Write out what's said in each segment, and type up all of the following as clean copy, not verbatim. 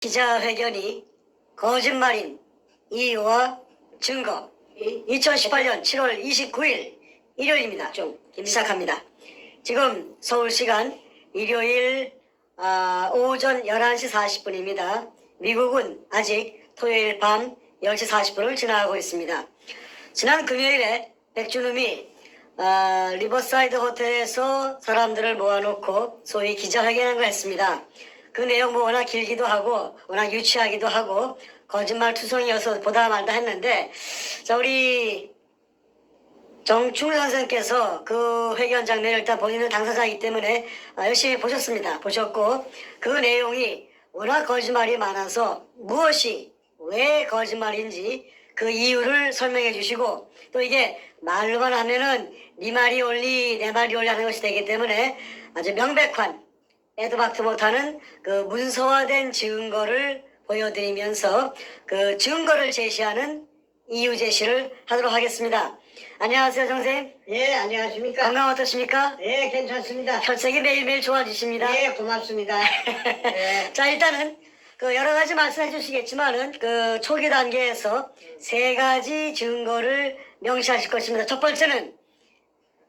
기자회견이 거짓말인 이유와 증거. 2018년 7월 29일 일요일입니다. 좀 시작합니다. 지금 서울 시간 일요일 오전 11시 40분입니다. 미국은 아직 토요일 밤 10시 40분을 지나가고 있습니다. 지난 금요일에 백준음이 리버사이드 호텔에서 사람들을 모아놓고 소위 기자회견을 했습니다. 그 내용 뭐 워낙 길기도 하고 워낙 유치하기도 하고 거짓말 투성이어서 보다 말다 했는데, 자, 우리 정충 선생께서 그 회견 장면을 일단 본인은 당사자이기 때문에 열심히 보셨습니다. 보셨고 그 내용이 워낙 거짓말이 많아서 무엇이 왜 거짓말인지 그 이유를 설명해 주시고, 또 이게 말로만 하면은 네 말이 옳리 내 말이 옳리 하는 것이 되기 때문에 아주 명백한 애도 박도 못하는 그 문서화된 증거를 보여드리면서 그 증거를 제시하는 이유 제시를 하도록 하겠습니다. 안녕하세요, 선생님. 예, 안녕하십니까. 건강 어떠십니까? 예, 괜찮습니다. 혈색이 매일매일 좋아지십니다. 예, 고맙습니다. 예. 자, 일단은 그 여러 가지 말씀해 주시겠지만은 그 초기 단계에서 세 가지 증거를 명시하실 것입니다. 첫 번째는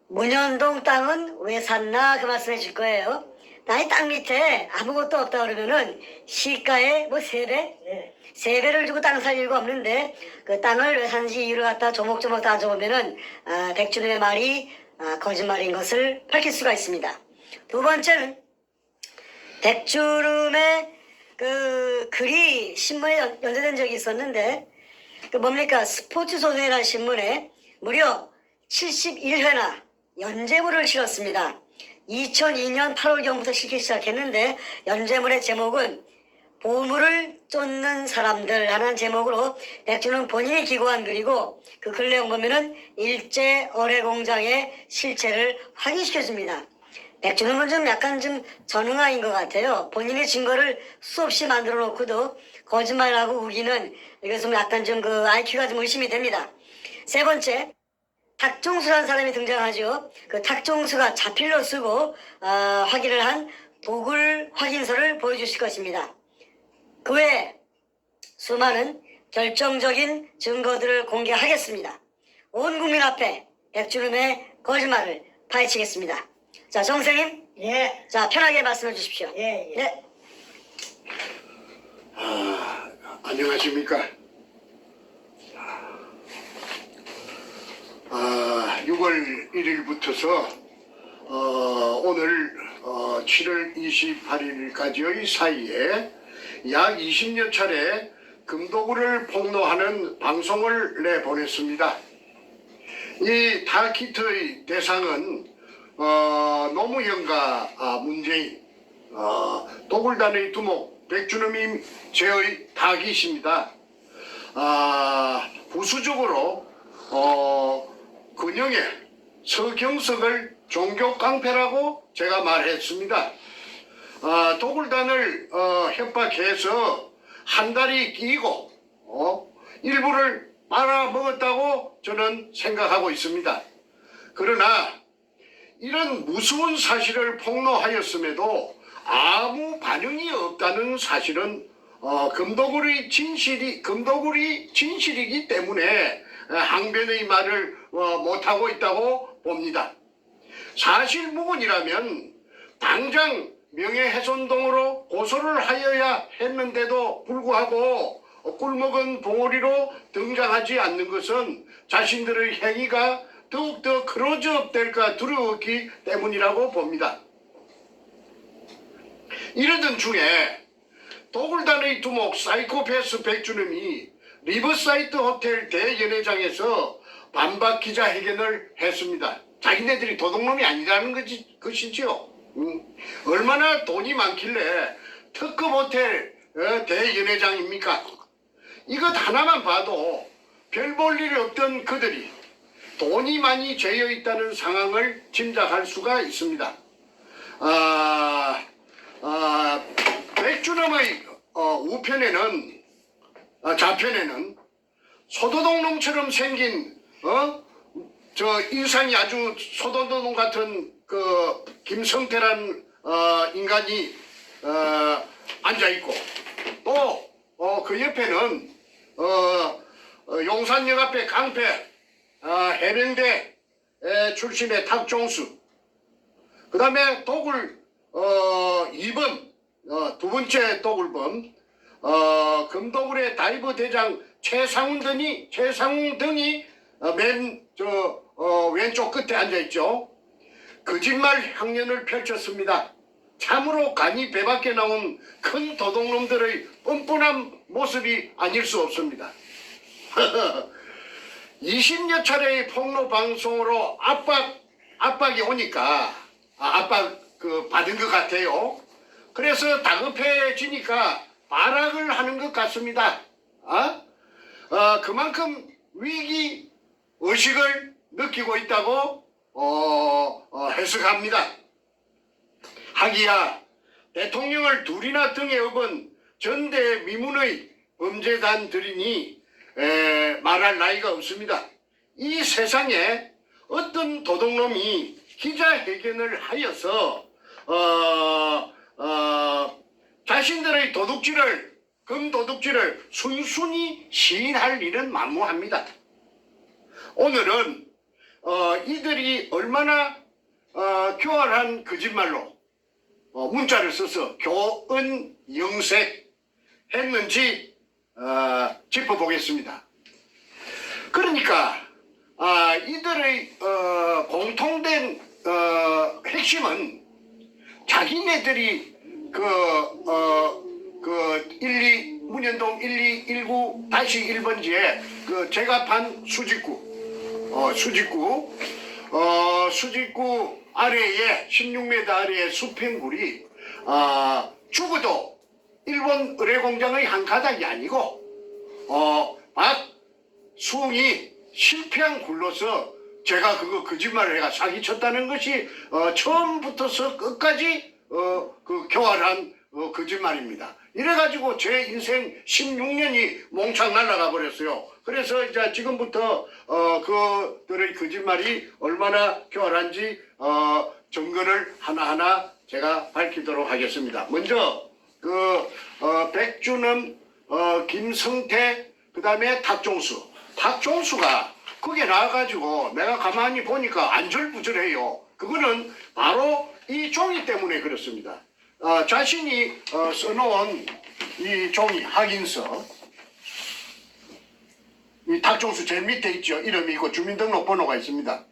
문현동 땅은 왜 샀나 그 말씀해 줄 거예요. 나의 땅 밑에 아무것도 없다 그러면은 시가의 뭐 3배? 예. 3배를 주고 땅 살 이유가 없는데 그 땅을 왜 샀는지 이유를 갖다 조목조목 따져보면은 백준우의 말이 거짓말인 것을 밝힐 수가 있습니다. 두 번째는 백준우의 그 글이 신문에 연재된 적이 있었는데, 그 뭡니까, 스포츠소년이라는 신문에 무려 71회나 연재물을 실었습니다. 2002년 8월경부터 실기 시작했는데 연재물의 제목은 보물을 쫓는 사람들 하는 제목으로 백준은 본인이 기고한 글이고, 그 글 내용 보면은 일제 어뢰공장의 실체를 확인시켜줍니다. 백준은 좀 약간 좀 전응아인 것 같아요. 본인의 증거를 수없이 만들어 놓고도 거짓말하고 우기는, 이것은 약간 좀 그 IQ가 좀 의심이 됩니다. 세 번째, 탁종수라는 사람이 등장하죠. 그 탁종수가 자필로 쓰고 확인을 한 도굴 확인서를 보여주실 것입니다. 그 외에 수많은 결정적인 증거들을 공개하겠습니다. 온 국민 앞에 백준음의 거짓말을 파헤치겠습니다. 자, 정 선생님. 예. 자, 편하게 말씀해 주십시오. 예, 예. 네. 안녕하십니까. 6월 1일부터서 오늘 7월 28일까지의 사이에 약 20여 차례 금도구를 폭로하는 방송을 내보냈습니다. 이 다키트의 대상은 노무현과 문재인, 도굴단의 두목 백준음이 제의 타깃입니다. 부수적으로 근영의 서경석을 종교 깡패라고 제가 말했습니다. 도굴단을 협박해서 한 달이 끼고 일부를 빨아먹었다고 저는 생각하고 있습니다. 그러나 이런 무서운 사실을 폭로하였음에도 아무 반응이 없다는 사실은 금도굴이 진실이기 때문에 항변의 말을 못하고 있다고 봅니다. 사실무근이라면 당장 명예훼손동으로 고소를 하여야 했는데도 불구하고 꿀먹은 봉오리로 등장하지 않는 것은 자신들의 행위가 더욱더 크로즈업될까 두려웠기 때문이라고 봅니다. 이러던 중에 도굴단의 두목 사이코패스 백준음이 리버사이드 호텔 대연회장에서 반박 기자회견을 했습니다. 자기네들이 도둑놈이 아니라는 것이지요. 얼마나 돈이 많길래 특급 호텔 대연회장입니까? 이것 하나만 봐도 별 볼 일 없던 그들이 돈이 많이 죄여 있다는 상황을 짐작할 수가 있습니다. 백준음의 우편에는 좌편에는 소도둑놈처럼 생긴 저 인상이 아주 소도둑놈 같은 그 김성태란 인간이 앉아 있고, 또 그 옆에는 용산역 앞에 강패 해병대 출신의 탁종수, 그 다음에 도굴 2번 두 번째 도굴범 금도굴의 다이버 대장 최상훈 등이 맨 왼쪽 끝에 앉아있죠. 거짓말 향연을 펼쳤습니다. 참으로 간이 배밖에 나온 큰 도둑놈들의 뻔뻔한 모습이 아닐 수 없습니다. 20여 차례의 폭로 방송으로 압박이 오니까 압박 받은 것 같아요. 그래서 다급해지니까 발악을 하는 것 같습니다. 그만큼 위기 의식을 느끼고 있다고 해석합니다. 하기야 대통령을 둘이나 등에 업은 전대미문의 범죄단들이니 말할 나이가 없습니다. 이 세상에 어떤 도둑놈이 기자회견을 하여서 자신들의 금도둑질을 순순히 시인할 일은 만무합니다. 오늘은 이들이 얼마나 교활한 거짓말로 문자를 써서 교은영색 했는지 짚어보겠습니다. 그러니까 이들의 공통된 핵심은 자기네들이 문현동 1219-1번지에 제갑한 수직구 아래에 16m 아래에 수평굴이 죽어도 일본 의뢰공장의 한 가닥이 아니고 박수홍이 실패한 굴로서 제가 그거 거짓말을 해가 사기쳤다는 것이 처음부터서 끝까지 교활한 거짓말입니다. 이래가지고 제 인생 16년이 몽창 날아가 버렸어요. 그래서 이제 지금부터 그들의 거짓말이 얼마나 교활한지 증거를 하나하나 제가 밝히도록 하겠습니다. 먼저 백준엄, 김성태, 그 다음에 탁종수가 그게 나와가지고 내가 가만히 보니까 안절부절해요. 그거는 바로 이 종이 때문에 그렇습니다. 자신이 써놓은 이 종이 확인서, 이 탁종수 제일 밑에 있죠. 이름이 있고 주민등록번호가 있습니다.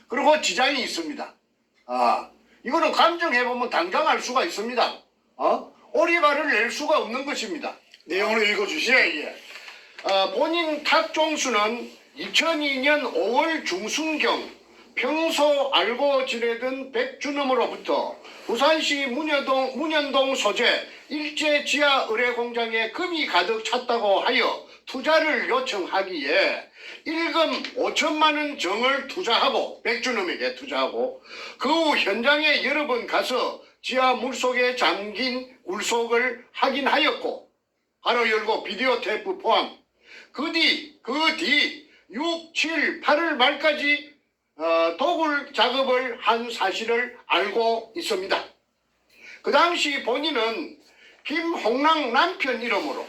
그리고 지장이 있습니다. 이거는 감정해보면 당장 알 수가 있습니다. 오리발을 낼 수가 없는 것입니다. 내용을 읽어주시죠. 예. 본인 탁종수는 2002년 5월 중순경 평소 알고 지내던 백준엄으로부터 부산시 문현동 소재 일제 지하 의뢰 공장에 금이 가득 찼다고 하여 투자를 요청하기에 일금 5천만 원 정을 백준엄에게 투자하고 그 후 현장에 여러 번 가서 지하 물속에 잠긴 굴속을 확인하였고 바로 열고 비디오 테이프 포함 그 뒤 6, 7, 8월 말까지 도굴 작업을 한 사실을 알고 있습니다. 그 당시 본인은 김홍랑 남편 이름으로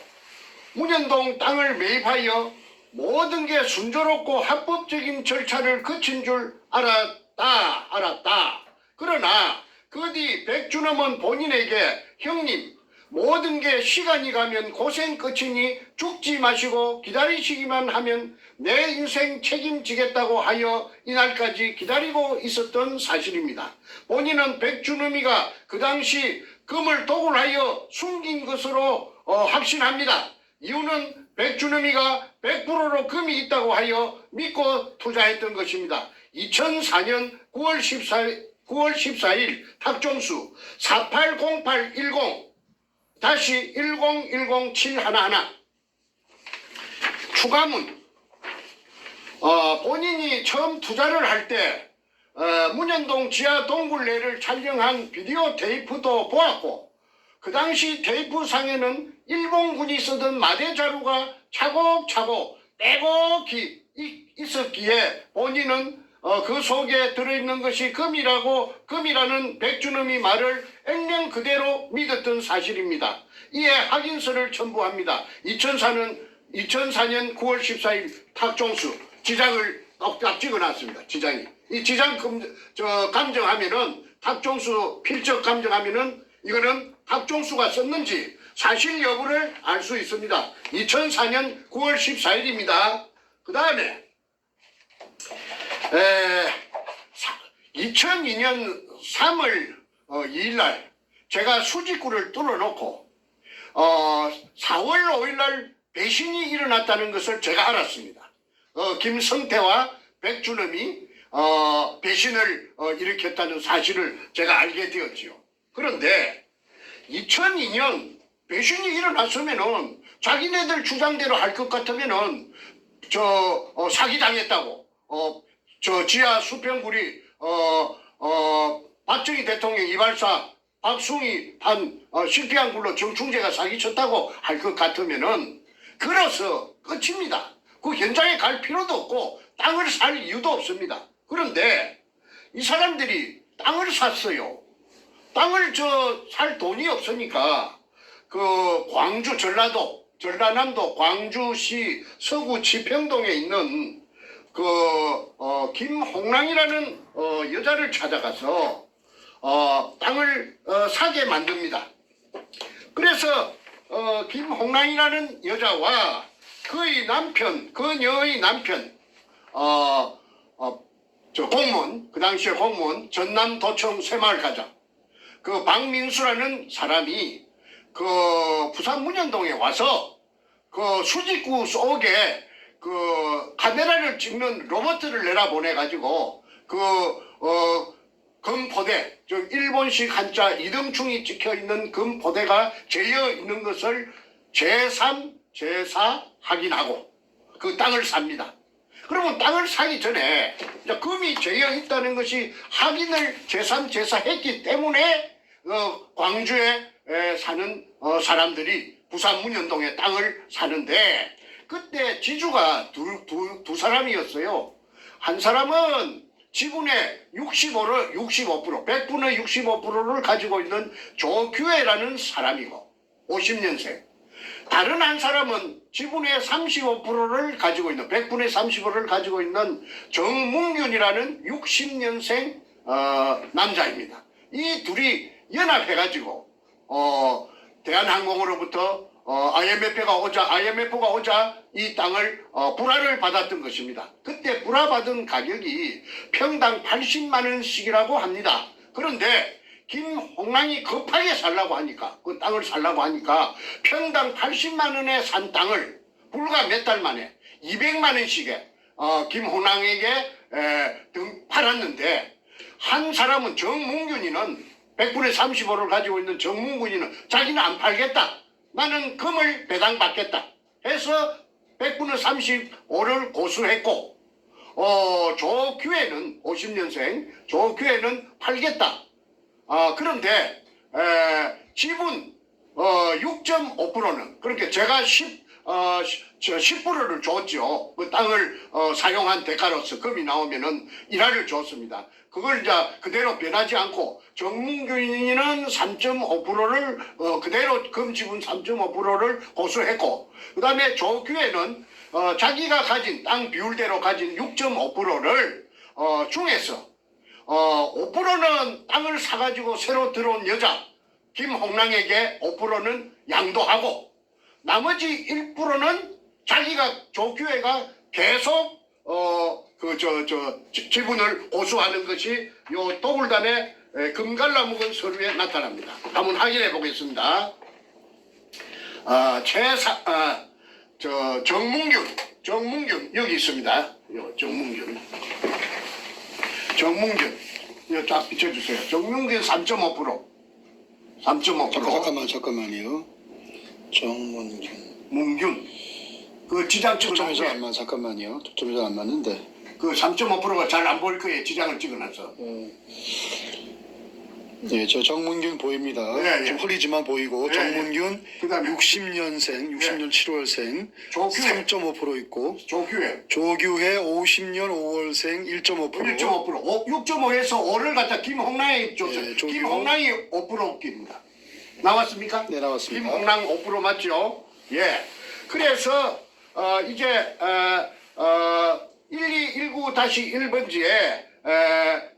문현동 땅을 매입하여 모든 게 순조롭고 합법적인 절차를 거친 줄 알았다. 그러나 그 뒤 백준엄은 본인에게 형님 모든 게 시간이 가면 고생 끝이니 죽지 마시고 기다리시기만 하면 내 인생 책임지겠다고 하여 이날까지 기다리고 있었던 사실입니다. 본인은 백준엄이가 그 당시 금을 도굴하여 숨긴 것으로 확신합니다. 이유는 백준엄이가 100%로 금이 있다고 하여 믿고 투자했던 것입니다. 2004년 9월 14일 탁종수 480810-1010711 추가문 본인이 처음 투자를 할 때 문현동 지하 동굴내를 촬영한 비디오 테이프도 보았고 그 당시 테이프상에는 일본군이 쓰던 마대 자루가 차곡차곡 빼곡히 있었기에 본인은 그 속에 들어있는 것이 금이라는 백준엄이 말을 액면 그대로 믿었던 사실입니다. 이에 확인서를 첨부합니다. 2004년 9월 14일 탁종수 지장을 딱 찍어놨습니다. 지장이. 이 지장 감정하면은 탁종수 필적 감정하면은 이거는 탁종수가 썼는지 사실 여부를 알 수 있습니다. 2004년 9월 14일입니다. 그 다음에 2002년 3월 2일 날 제가 수직구를 뚫어놓고 4월 5일 날 배신이 일어났다는 것을 제가 알았습니다. 김성태와 백준엄이 배신을 일으켰다는 사실을 제가 알게 되었지요. 그런데 2002년 배신이 일어났으면은 자기네들 주장대로 할 것 같으면은 사기당했다고 지하 수평구리 박정희 대통령 이발사 박숭이 실패한 걸로 정충재가 사기쳤다고 할 것 같으면은 걸어서 끝입니다. 그 현장에 갈 필요도 없고 땅을 살 이유도 없습니다. 그런데 이 사람들이 땅을 샀어요. 땅을 살 돈이 없으니까 그 광주 전라남도 광주시 서구 지평동에 있는 김홍랑이라는 여자를 찾아가서 땅을 사게 만듭니다. 그래서 김홍랑이라는 여자와 그녀의 남편 공무원, 그 당시에 공무원 전남도청 새마을가장 그 박민수라는 사람이 부산 문현동에 와서 수직구 속에 카메라를 찍는 로봇을 내려보내가지고 금포대, 일본식 한자 이등충이 찍혀있는 금포대가 재어 있는 것을 제3, 제4 확인하고 그 땅을 삽니다. 그러면 땅을 사기 전에 금이 재어 있다는 것이 확인을 제3, 제4 했기 때문에 광주에 사는 사람들이 부산 문현동에 땅을 사는데 그때 지주가 두 사람이었어요. 한 사람은 지분의 65%, 100분의 65%를 가지고 있는 조규혜라는 사람이고 50년생. 다른 한 사람은 지분의 35%를 가지고 있는 100분의 35%를 가지고 있는 정문균이라는 60년생 남자입니다. 이 둘이 연합해가지고 대한항공으로부터 IMF가 오자 이 땅을 불화를 받았던 것입니다. 그때 불화받은 가격이 평당 80만 원씩이라고 합니다. 그런데 김홍랑이 급하게 살라고 하니까 그 땅을 살라고 하니까 평당 80만 원에 산 땅을 불과 몇 달 만에 200만 원씩에 김홍랑에게 팔았는데 한 사람은 정문균이는 100분의 35를 가지고 있는 정문균이는 자기는 안 팔겠다. 나는 금을 배당받겠다 해서 100분의 35를 고수했고 조규혜는 50년생 조규혜는 팔겠다. 그런데 지분 6.5%는 그러니까 제가 10%를 줬죠. 그 땅을 사용한 대가로서 금이 나오면은 일화를 줬습니다. 그걸 이제 그대로 변하지 않고 정문균이는 3.5%를 그대로 금 지분 3.5%를 고수했고 그 다음에 조규혜는 자기가 가진 땅 비율대로 가진 6.5%를 중에서 5%는 땅을 사가지고 새로 들어온 여자 김홍랑에게 5%는 양도하고 나머지 1%는 자기가 조규혜가 계속 지분을 고수하는 것이 요 도굴단의 금갈라 묵은 서류에 나타납니다. 한번 확인해 보겠습니다. 정문균 여기 있습니다. 요 정문균 이거 쫙 비춰주세요. 정문균 3.5%. 잠깐만요. 문균 그 지장 초점에서 찍어놓고 안 맞. 잠깐만요. 초점에서 안 맞는데. 그 3.5%가 잘 안 보일 거예요. 지장을 찍어놔서. 네, 저 정문균 보입니다. 예, 예. 좀 흐리지만 보이고 예, 정문균 그다음에 60년생, 60년 7월생 조규혜. 3.5% 있고 조규혜 조규혜 50년 5월생 1.5%. 1.5%. 6.5에서 5를 갖다 김홍랑이 줬어요. 예, 조규. 김홍랑이 5%입니다. 나왔습니까? 네, 나왔습니다. 김홍랑 5% 맞죠? 예. 그래서 이제 1219-1번지에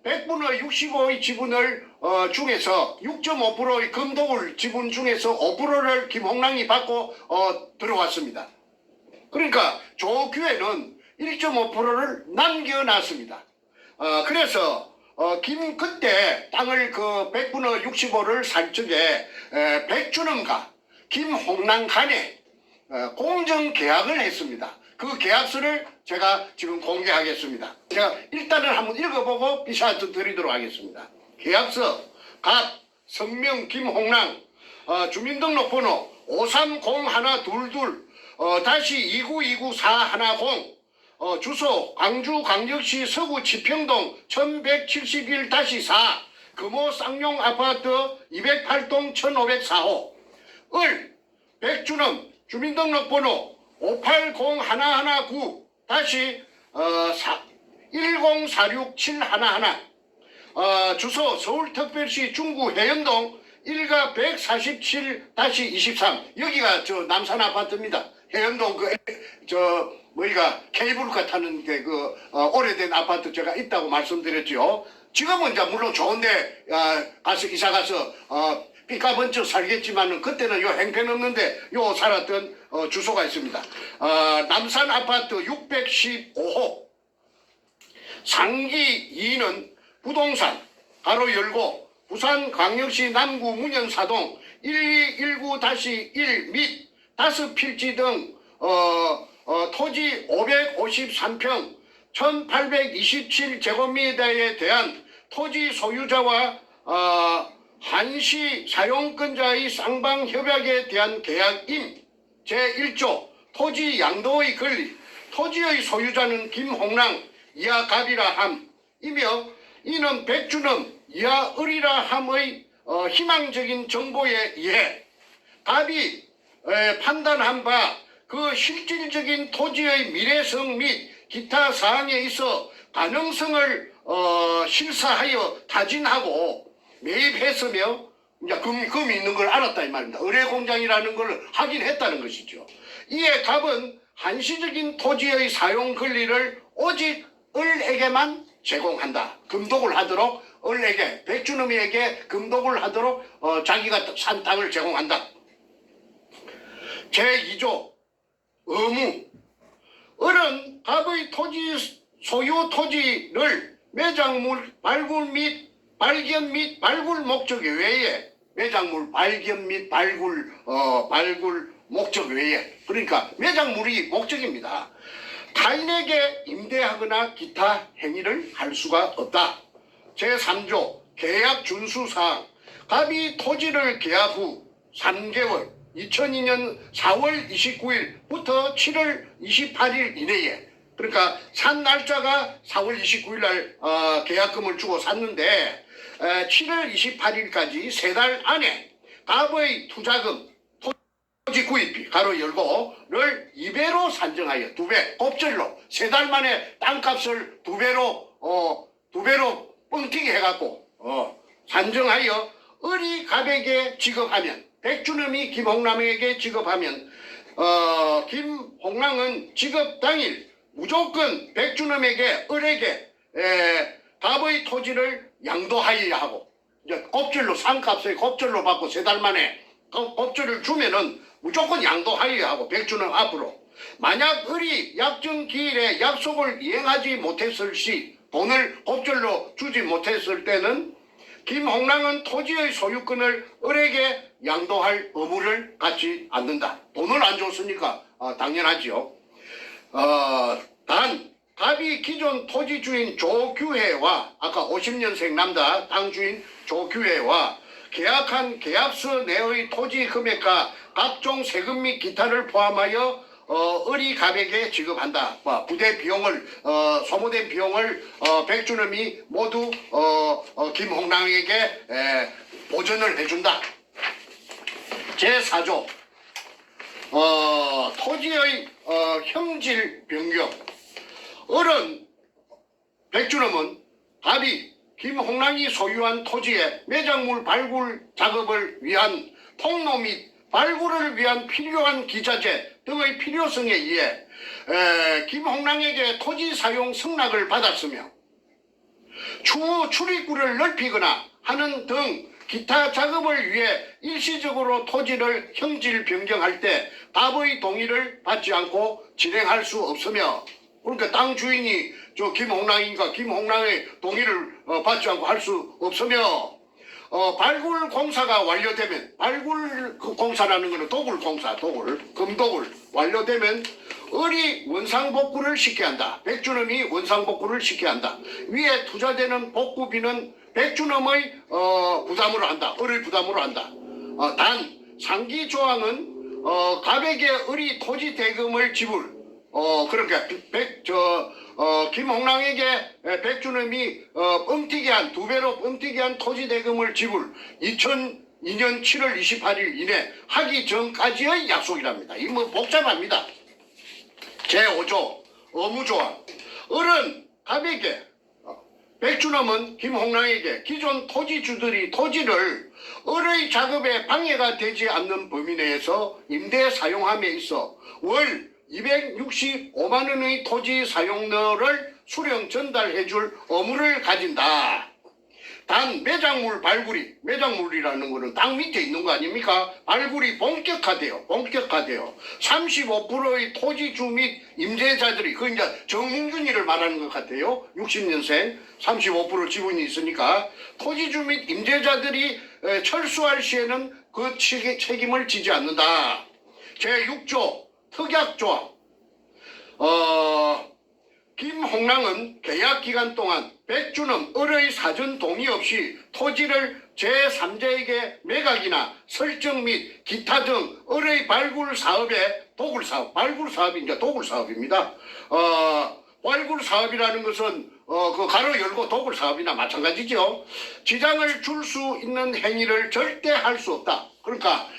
100분의 65의 지분을 중에서 6.5%의 금도굴 지분 중에서 5%를 김홍랑이 받고 들어왔습니다. 그러니까 조규에는 1.5%를 남겨놨습니다. 그래서 그때 땅을 그 100분의 65를 살 적에 백준원과 김홍랑 간에 공정 계약을 했습니다. 그 계약서를 제가 지금 공개하겠습니다. 제가 일단은 한번 읽어보고 비샤트 드리도록 하겠습니다. 계약서 갑 성명 김홍랑 주민등록번호 530122 -2929410 주소 광주광역시 서구 지평동 1171-4 금호 쌍용 아파트 208동 1504호 을 백준엄 주민등록번호 580119-1046711 주소 서울특별시 중구 해연동 1가 147-23 여기가 저 남산 아파트입니다. 해연동 뭐이가 케이블카 타는 게 오래된 아파트 제가 있다고 말씀드렸죠. 지금은 이제 물론 좋은데 가서 이사 가서 삐까번쩍 살겠지만은 그때는 요 행편없는데 요 살았던 주소가 있습니다. 남산 아파트 615호 상기 2는 부동산 가로 열고 부산광역시 남구 문현사동 1219-1 및 5필지 등 토지 553평 1827제곱미터에 대한 토지 소유자와 한시 사용권자의 쌍방 협약에 대한 계약임 제1조 토지 양도의 권리 토지의 소유자는 김홍랑 이하 갑이라 함이며 이는 백준엄 이하 을이라 함의 희망적인 정보에 의해 갑이 판단한 바 그 실질적인 토지의 미래성 및 기타 사항에 있어 가능성을 실사하여 타진하고 매입했으며 이제 금이 있는 걸 알았다 이 말입니다. 의뢰공장이라는 걸 확인했다는 것이죠. 이에 갑은 한시적인 토지의 사용 권리를 오직 을에게만 제공한다. 금독을 하도록 을에게 백준엄이에게 금독을 하도록 자기가 산 땅을 제공한다. 제2조 의무 을은 갑의 소유 토지를 매장물 발굴 및 발견 및 발굴 목적 외에 매장물 발견 및 발굴 목적 외에 그러니까 매장물이 목적입니다. 타인에게 임대하거나 기타 행위를 할 수가 없다. 제3조 계약 준수사항 갑이 토지를 계약 후 3개월 2002년 4월 29일부터 7월 28일 이내에 그러니까 산 날짜가 4월 29일 날 계약금을 주고 샀는데 7월 28일까지 3달 안에 갑의 투자금 토지 구입비 가로 열고를 2배로 산정하여 2배 곱절로 3달 만에 땅값을 2배로 뻥튀기 해갖고 산정하여 을이 갑에게 지급하면 백준엄이 김홍랑에게 지급하면 김홍랑은 지급 당일 무조건 백준엄에게 을에게 갑의 토지를 양도하여야 하고 이제 곱절로 상값을 곱절로 받고 3달 만에 곱절을 주면은 무조건 양도하여야 하고 백준엄 앞으로 만약 을이 약정 기일에 약속을 이행하지 못했을 시 돈을 곱절로 주지 못했을 때는 김홍랑은 토지의 소유권을 을에게 양도할 의무를 갖지 않는다. 돈을 안 줬으니까 당연하지요. 단 갑이 기존 토지 주인 조규혜와 아까 50년생 남자 땅 주인 조규혜와 계약한 계약서 내의 토지 금액과 각종 세금 및 기타를 포함하여 을이 갑에게 지급한다. 부대 비용을 소모된 비용을 백준엄이 모두 김홍랑에게 보전을 해준다. 제4조 토지의 형질 변경 을은 백준엄은 갑이 김홍랑이 소유한 토지에 매장물 발굴 작업을 위한 통로 및 발굴을 위한 필요한 기자재 등의 필요성에 의해 김홍랑에게 토지 사용 승낙을 받았으며 추후 출입구를 넓히거나 하는 등 기타 작업을 위해 일시적으로 토지를 형질 변경할 때 갑의 동의를 받지 않고 진행할 수 없으며, 그러니까 땅 주인이 저 김홍랑인가 김홍랑의 동의를 받지 않고 할 수 없으며, 발굴 공사가 완료되면, 발굴 공사라는 것은 도굴 공사, 금도굴 완료되면 을이 원상복구를 시켜야 한다. 백준엄이 원상복구를 시켜야 한다. 위에 투자되는 복구비는 백준엄의 부담으로 한다. 을의 부담으로 한다. 단 상기 조항은 갑에게 을이 토지 대금을 지불, 그러니까 김홍랑에게 백준엄이 뻥튀기한 2배로 뻥튀기한 토지 대금을 지불 2002년 7월 28일 이내 하기 전까지의 약속이랍니다. 이 뭐 복잡합니다. 제5조 의무조항. 을은 갑에게, 백준엄은 김홍랑에게 기존 토지주들이 토지를 을의 작업에 방해가 되지 않는 범위 내에서 임대 사용함에 있어 월 265만 원의 토지 사용료를 수령 전달해 줄 의무를 가진다. 단 매장물 발굴이, 매장물이라는 거는 땅 밑에 있는 거 아닙니까? 발굴이 본격화돼요. 35%의 토지주 및 임대자들이, 그 이제 정민균이를 말하는 것 같아요. 60년생 35% 지분이 있으니까 토지주 및 임대자들이 철수할 시에는 그 책임을 지지 않는다. 제6조 특약조항. 김홍랑은 계약 기간 동안 백준엄 을의 사전 동의 없이 토지를 제3자에게 매각이나 설정 및 기타 등 을의 발굴 사업에 도굴사업, 발굴 사업이 이제 도굴 사업입니다. 발굴 사업이라는 것은 그 가로 열고 도굴 사업이나 마찬가지죠. 지장을 줄 수 있는 행위를 절대 할 수 없다. 그러니까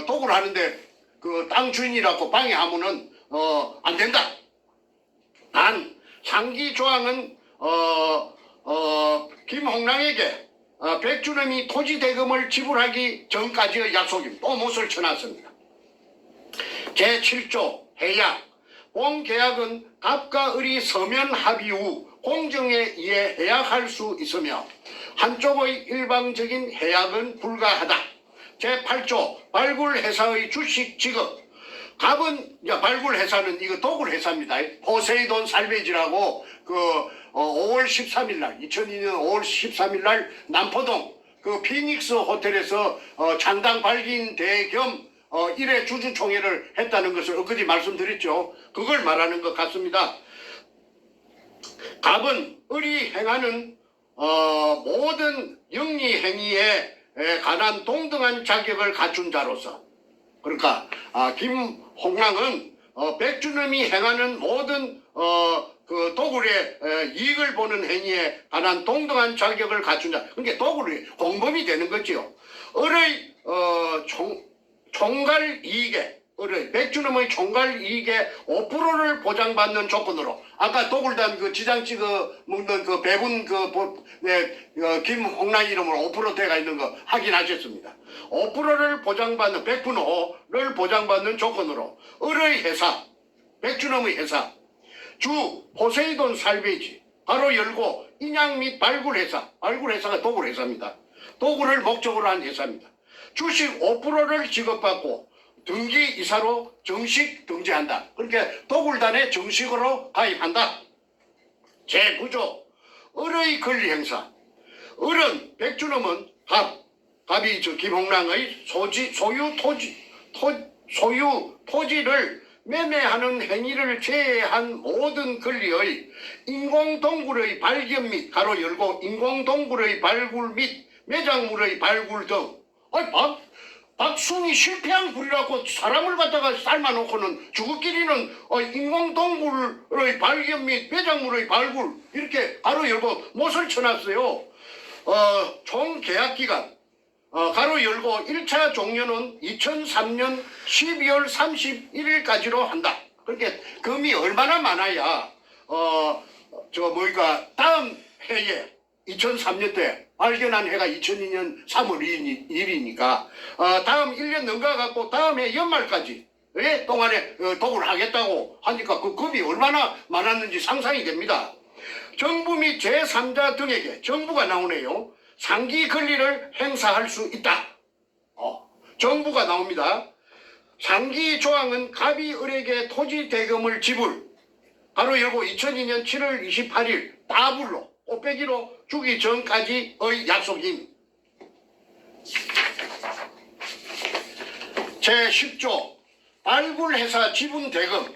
도굴 하는데 그 땅 주인이라고 방해하면은 안 된다. 단 상기 조항은 김홍랑에게 백준엄이 토지 대금을 지불하기 전까지의 약속입니다. 또 못을 쳐놨습니다. 제7조 해약. 본 계약은 갑과 을이 서면 합의 후 공정에 의해 해약할 수 있으며 한쪽의 일방적인 해약은 불가하다. 제8조 발굴회사의 주식 지급. 갑은, 발굴회사는 이거 도굴회사입니다. 포세이돈 살베지라고 5월 13일 날, 2002년 5월 13일 날 남포동 그 피닉스 호텔에서 창당 발긴 대 겸 1회 주주총회를 했다는 것을 엊그제 말씀드렸죠. 그걸 말하는 것 같습니다. 갑은 을이 행하는 모든 영리 행위에 관한 동등한 자격을 갖춘 자로서, 그러니까 김홍랑은 백준엄이 행하는 모든 그 도굴의 이익을 보는 행위에 관한 동등한 자격을 갖춘 자, 그러니까 도굴이 공범이 되는 거지요. 을의 총괄 이익에, 백준엄의 총괄 이익의 5%를 보장받는 조건으로, 아까 도굴단 그 지장 찍어 먹는 그 배분 김홍랑 이름으로 5% 돼가 있는 거 확인하셨습니다. 5%를 보장받는, 100%를 보장받는 조건으로 을의 회사, 백준엄의 회사, 주 포세이돈 살베이지, 바로 열고 인양 및 발굴회사, 발굴회사가 도굴회사입니다. 도굴을 목적으로 한 회사입니다. 주식 5%를 지급받고 등기 이사로 정식 등재한다. 그러니까 도굴단에 정식으로 가입한다. 제9조 을의 권리행사. 을은, 백준엄은 갑이 김홍랑의 소유 토지를 매매하는 행위를 제외한 모든 권리의 인공동굴의 발견 및 가로 열고 인공동굴의 발굴 및 매장물의 발굴 등, 박순이 실패한 굴이라고 사람을 갖다가 삶아놓고는 주거끼리는 인공동굴의 발견 및 매장물의 발굴 이렇게 가로 열고 못을 쳐놨어요. 총 계약기간 가로 열고 1차 종료는 2003년 12월 31일까지로 한다. 그렇게 금이 얼마나 많아야 다음 해에 2003년 때 발견한 해가 2002년 3월 2일이니까 다음 1년 넘어가갖고 다음해 연말까지 동안에 도굴 하겠다고 하니까 그 급이 얼마나 많았는지 상상이 됩니다. 정부 및 제3자 등에게 정부가 나오네요. 상기 권리를 행사할 수 있다. 정부가 나옵니다. 상기 조항은 갑이 을에게 토지 대금을 지불 가로 열고 2002년 7월 28일 따블로 꽃배기로 주기 전까지의 약속임. 제10조 발굴회사 지분 대금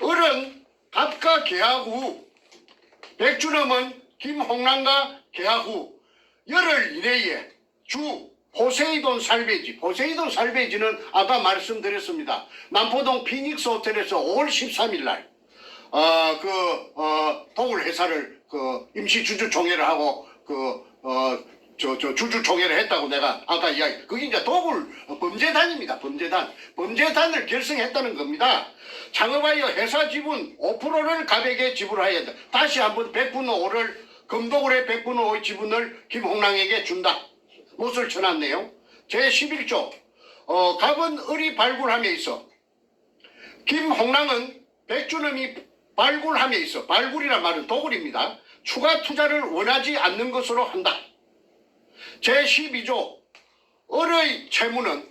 을은 갑과 계약 후 백준엄은 김홍남과 계약 후 열흘 이내에 주 포세이돈 살베이지는 아까 말씀드렸습니다. 남포동 피닉스 호텔에서 5월 13일 날 도굴 회사를 임시 주주 총회를 하고 주주 총회를 했다고 내가 아까 이야기. 그게 이제 도굴 범죄단입니다. 범죄단을 결성했다는 겁니다. 창업하여 회사 지분 5%를 갑에게 지불하여야 한다. 다시 한번 100분의 5를 금도굴의 100분의 5의 지분을 김홍랑에게 준다. 못을 쳐놨네요. 제11조 갑은 을이 발굴함에 있어 김홍랑은 백준엄이 발굴함에 있어 발굴이란 말은 도굴입니다. 추가 투자를 원하지 않는 것으로 한다. 제12조 을의 채무는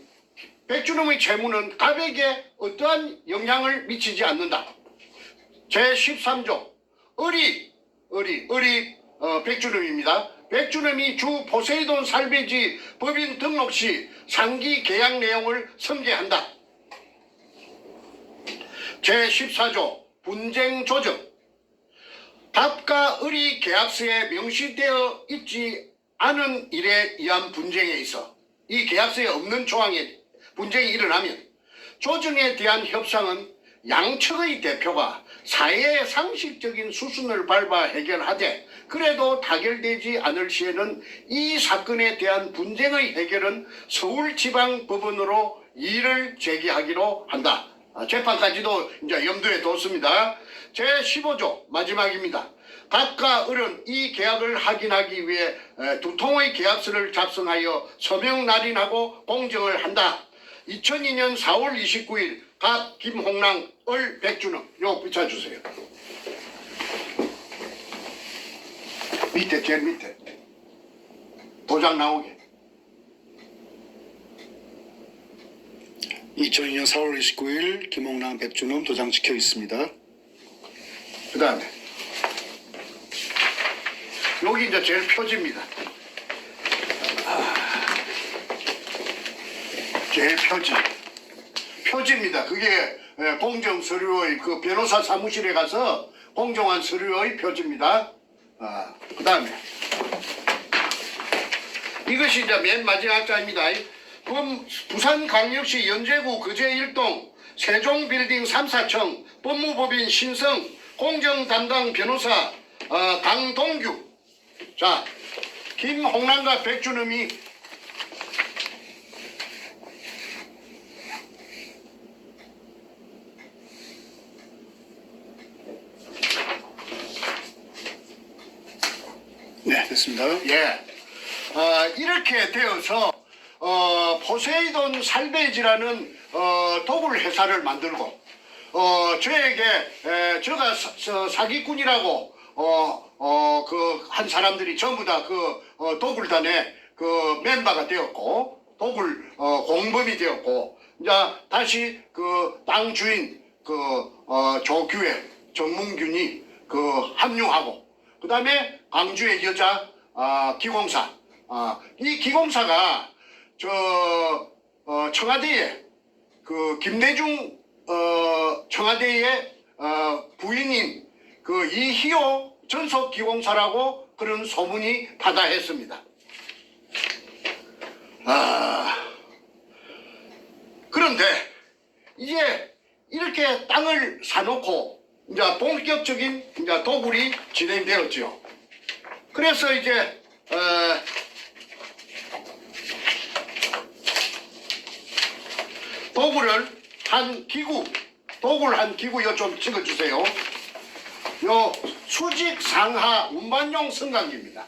백준엄의 채무는 갑에게 어떠한 영향을 미치지 않는다. 제13조 을이 백준엄입니다. 백준엄이 주 포세이돈 살베이지 법인 등록 시 상기 계약 내용을 성계한다. 제14조 분쟁 조정 갑과 을이 계약서에 명시되어 있지 않은 일에 의한 분쟁에 있어 이 계약서에 없는 조항에 분쟁이 일어나면 조정에 대한 협상은 양측의 대표가 사회의 상식적인 수순을 밟아 해결하되 그래도 타결되지 않을 시에는 이 사건에 대한 분쟁의 해결은 서울지방법원으로 이의를 제기하기로 한다. 재판까지도 이제 염두에 뒀습니다. 제15조 마지막입니다. 갑과 을은 이 계약을 확인하기 위해 두 통의 계약서를 작성하여 서명 날인하고 공정을 한다. 2002년 4월 29일 갑 김홍랑 을 백준엄 요 붙여주세요. 밑에 제일 밑에 도장 나오게. 2002년 4월 29일 김홍랑 백준엄 도장 찍혀 있습니다. 그 다음에 여기 이제 제일 표지입니다. 제일 표지입니다. 그게 공정 서류의 그 변호사 사무실에 가서 공정한 서류의 표지입니다. 그 다음에 이것이 이제 맨 마지막 자입니다. 부산광역시 연제구 거제 1동 세종빌딩 3, 4층 법무법인 신성 공정 담당 변호사 강동규. 자, 김홍남과 백준엄이 네, 됐습니다. 예, 이렇게 되어서 포세이돈 살베이지라는 도굴 회사를 만들고 저에게 제가 사기꾼이라고 그 한 사람들이 전부 다 그 도굴단의 그 멤버가 되었고 도굴 공범이 되었고 이제 다시 그 땅 주인 그 조규혜 정문균이 그 합류하고 그 다음에 광주의 여자 기공사 이 기공사가 청와대에 그 김대중 청와대의 부인인 그 이희호 전속기공사라고 그런 소문이 다다했습니다. 그런데 이제 이렇게 땅을 사놓고 이제 본격적인 이제 도굴이 진행되었죠. 그래서 이제 도굴 한 기구 요 좀 찍어주세요. 요 수직 상하 운반용 승강기입니다.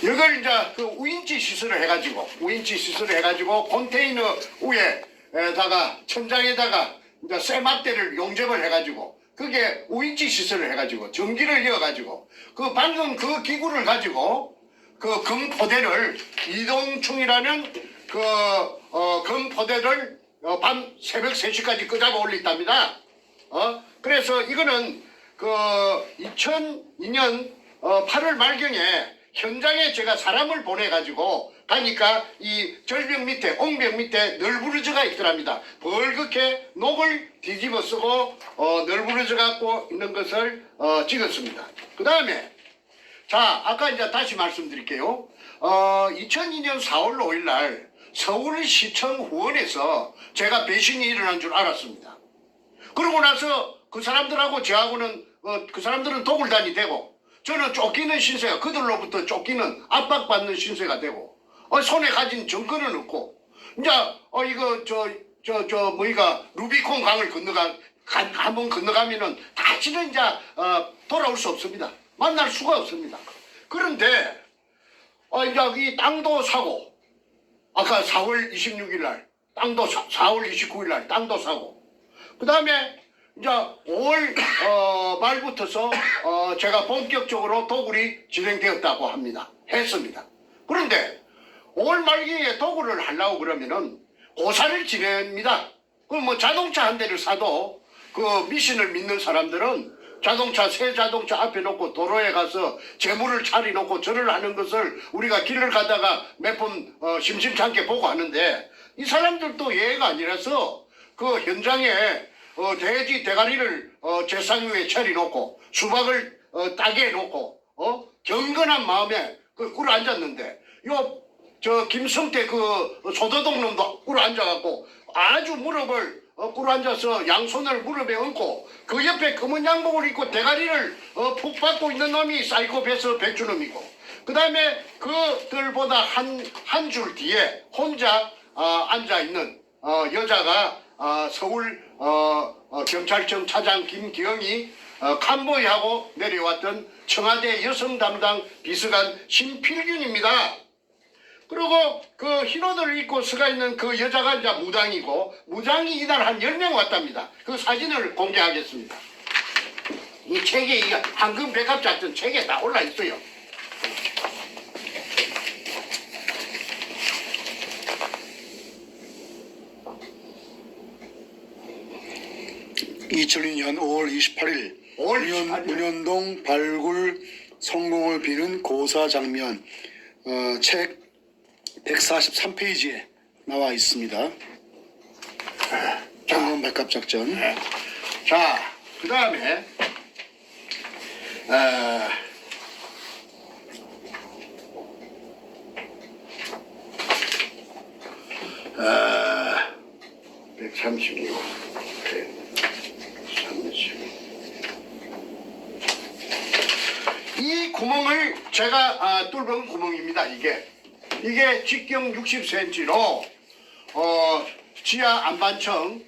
이걸 이제 그 우인치 시설을 해가지고 컨테이너 위에다가 천장에다가 이제 쇠막대를 용접을 해가지고 그게 우인치 시설을 해가지고 전기를 이어가지고 그 방금 그 기구를 가지고 그 금포대를 이동충이라는 그 금포대를 밤 새벽 3시까지 끄잡아 올렸답니다. 그래서 이거는 그 2002년 8월 말경에 현장에 제가 사람을 보내가지고 가니까 이 절벽 밑에 옹벽 밑에 널브러져가 있더랍니다. 벌겋게 녹을 뒤집어 쓰고 널브러져 갖고 있는 것을 찍었습니다. 그 다음에 자 아까 이제 다시 말씀드릴게요. 2002년 4월 5일 날 서울시청 후원에서 제가 배신이 일어난 줄 알았습니다. 그러고 나서 그 사람들하고 저하고는 그 사람들은 도굴단이 되고 저는 쫓기는 신세가 그들로부터 쫓기는 압박받는 신세가 되고 손에 가진 정권은 없고 이제 이거 뭐이가 루비콘 강을 한번 건너가면은 다시는 이제 돌아올 수 없습니다. 만날 수가 없습니다. 그런데 이제 이 땅도 사고 아까 4월 26일 날 땅도 4월 29일 날 땅도 사고 그 다음에 이제 5월 말부터서 제가 본격적으로 도굴이 진행되었다고 했습니다. 그런데 5월 말기에 도굴을 하려고 그러면은 고사를 지냅니다. 그럼 뭐 자동차 한 대를 사도 그 미신을 믿는 사람들은 새 자동차 앞에 놓고 도로에 가서 재물을 차려놓고 절을 하는 것을 우리가 길을 가다가 몇 번 심심찮게 보고 하는데 이 사람들도 예가 아니라서 그 현장에 돼지 대가리를 제상 위에 차려놓고 수박을 따게 해놓고 경건한 마음에 꿇어 앉았는데 김성태 그 소도동 놈도 꿇어 앉아갖고 아주 무릎을 꿇어 앉아서 양손을 무릎에 얹고 그 옆에 검은 양복을 입고 대가리를 푹 받고 있는 놈이 사이코패스 백주놈이고 그 다음에 그들보다 한 줄 뒤에 혼자 앉아있는 여자가 서울 경찰청 차장 김기영이 캄보이하고 내려왔던 청와대 여성 담당 비서관 신필균입니다. 그리고 그 흰옷을 입고 서가 있는 그 여자가 이제 무당이고 무당이 이날 한 10명 왔답니다. 그 사진을 공개하겠습니다. 이 책에 이 황금 백합작전 책에 다 올라 있어요. (2002년 5월 28일) 문현동 발굴 성공을 비는 고사 장면 책 143페이지에 나와 있습니다. 황금 백합작전. 자, 그 다음에 어, 136 이 구멍을 제가 뚫은 구멍입니다. 이게 직경 60cm로 지하 안반층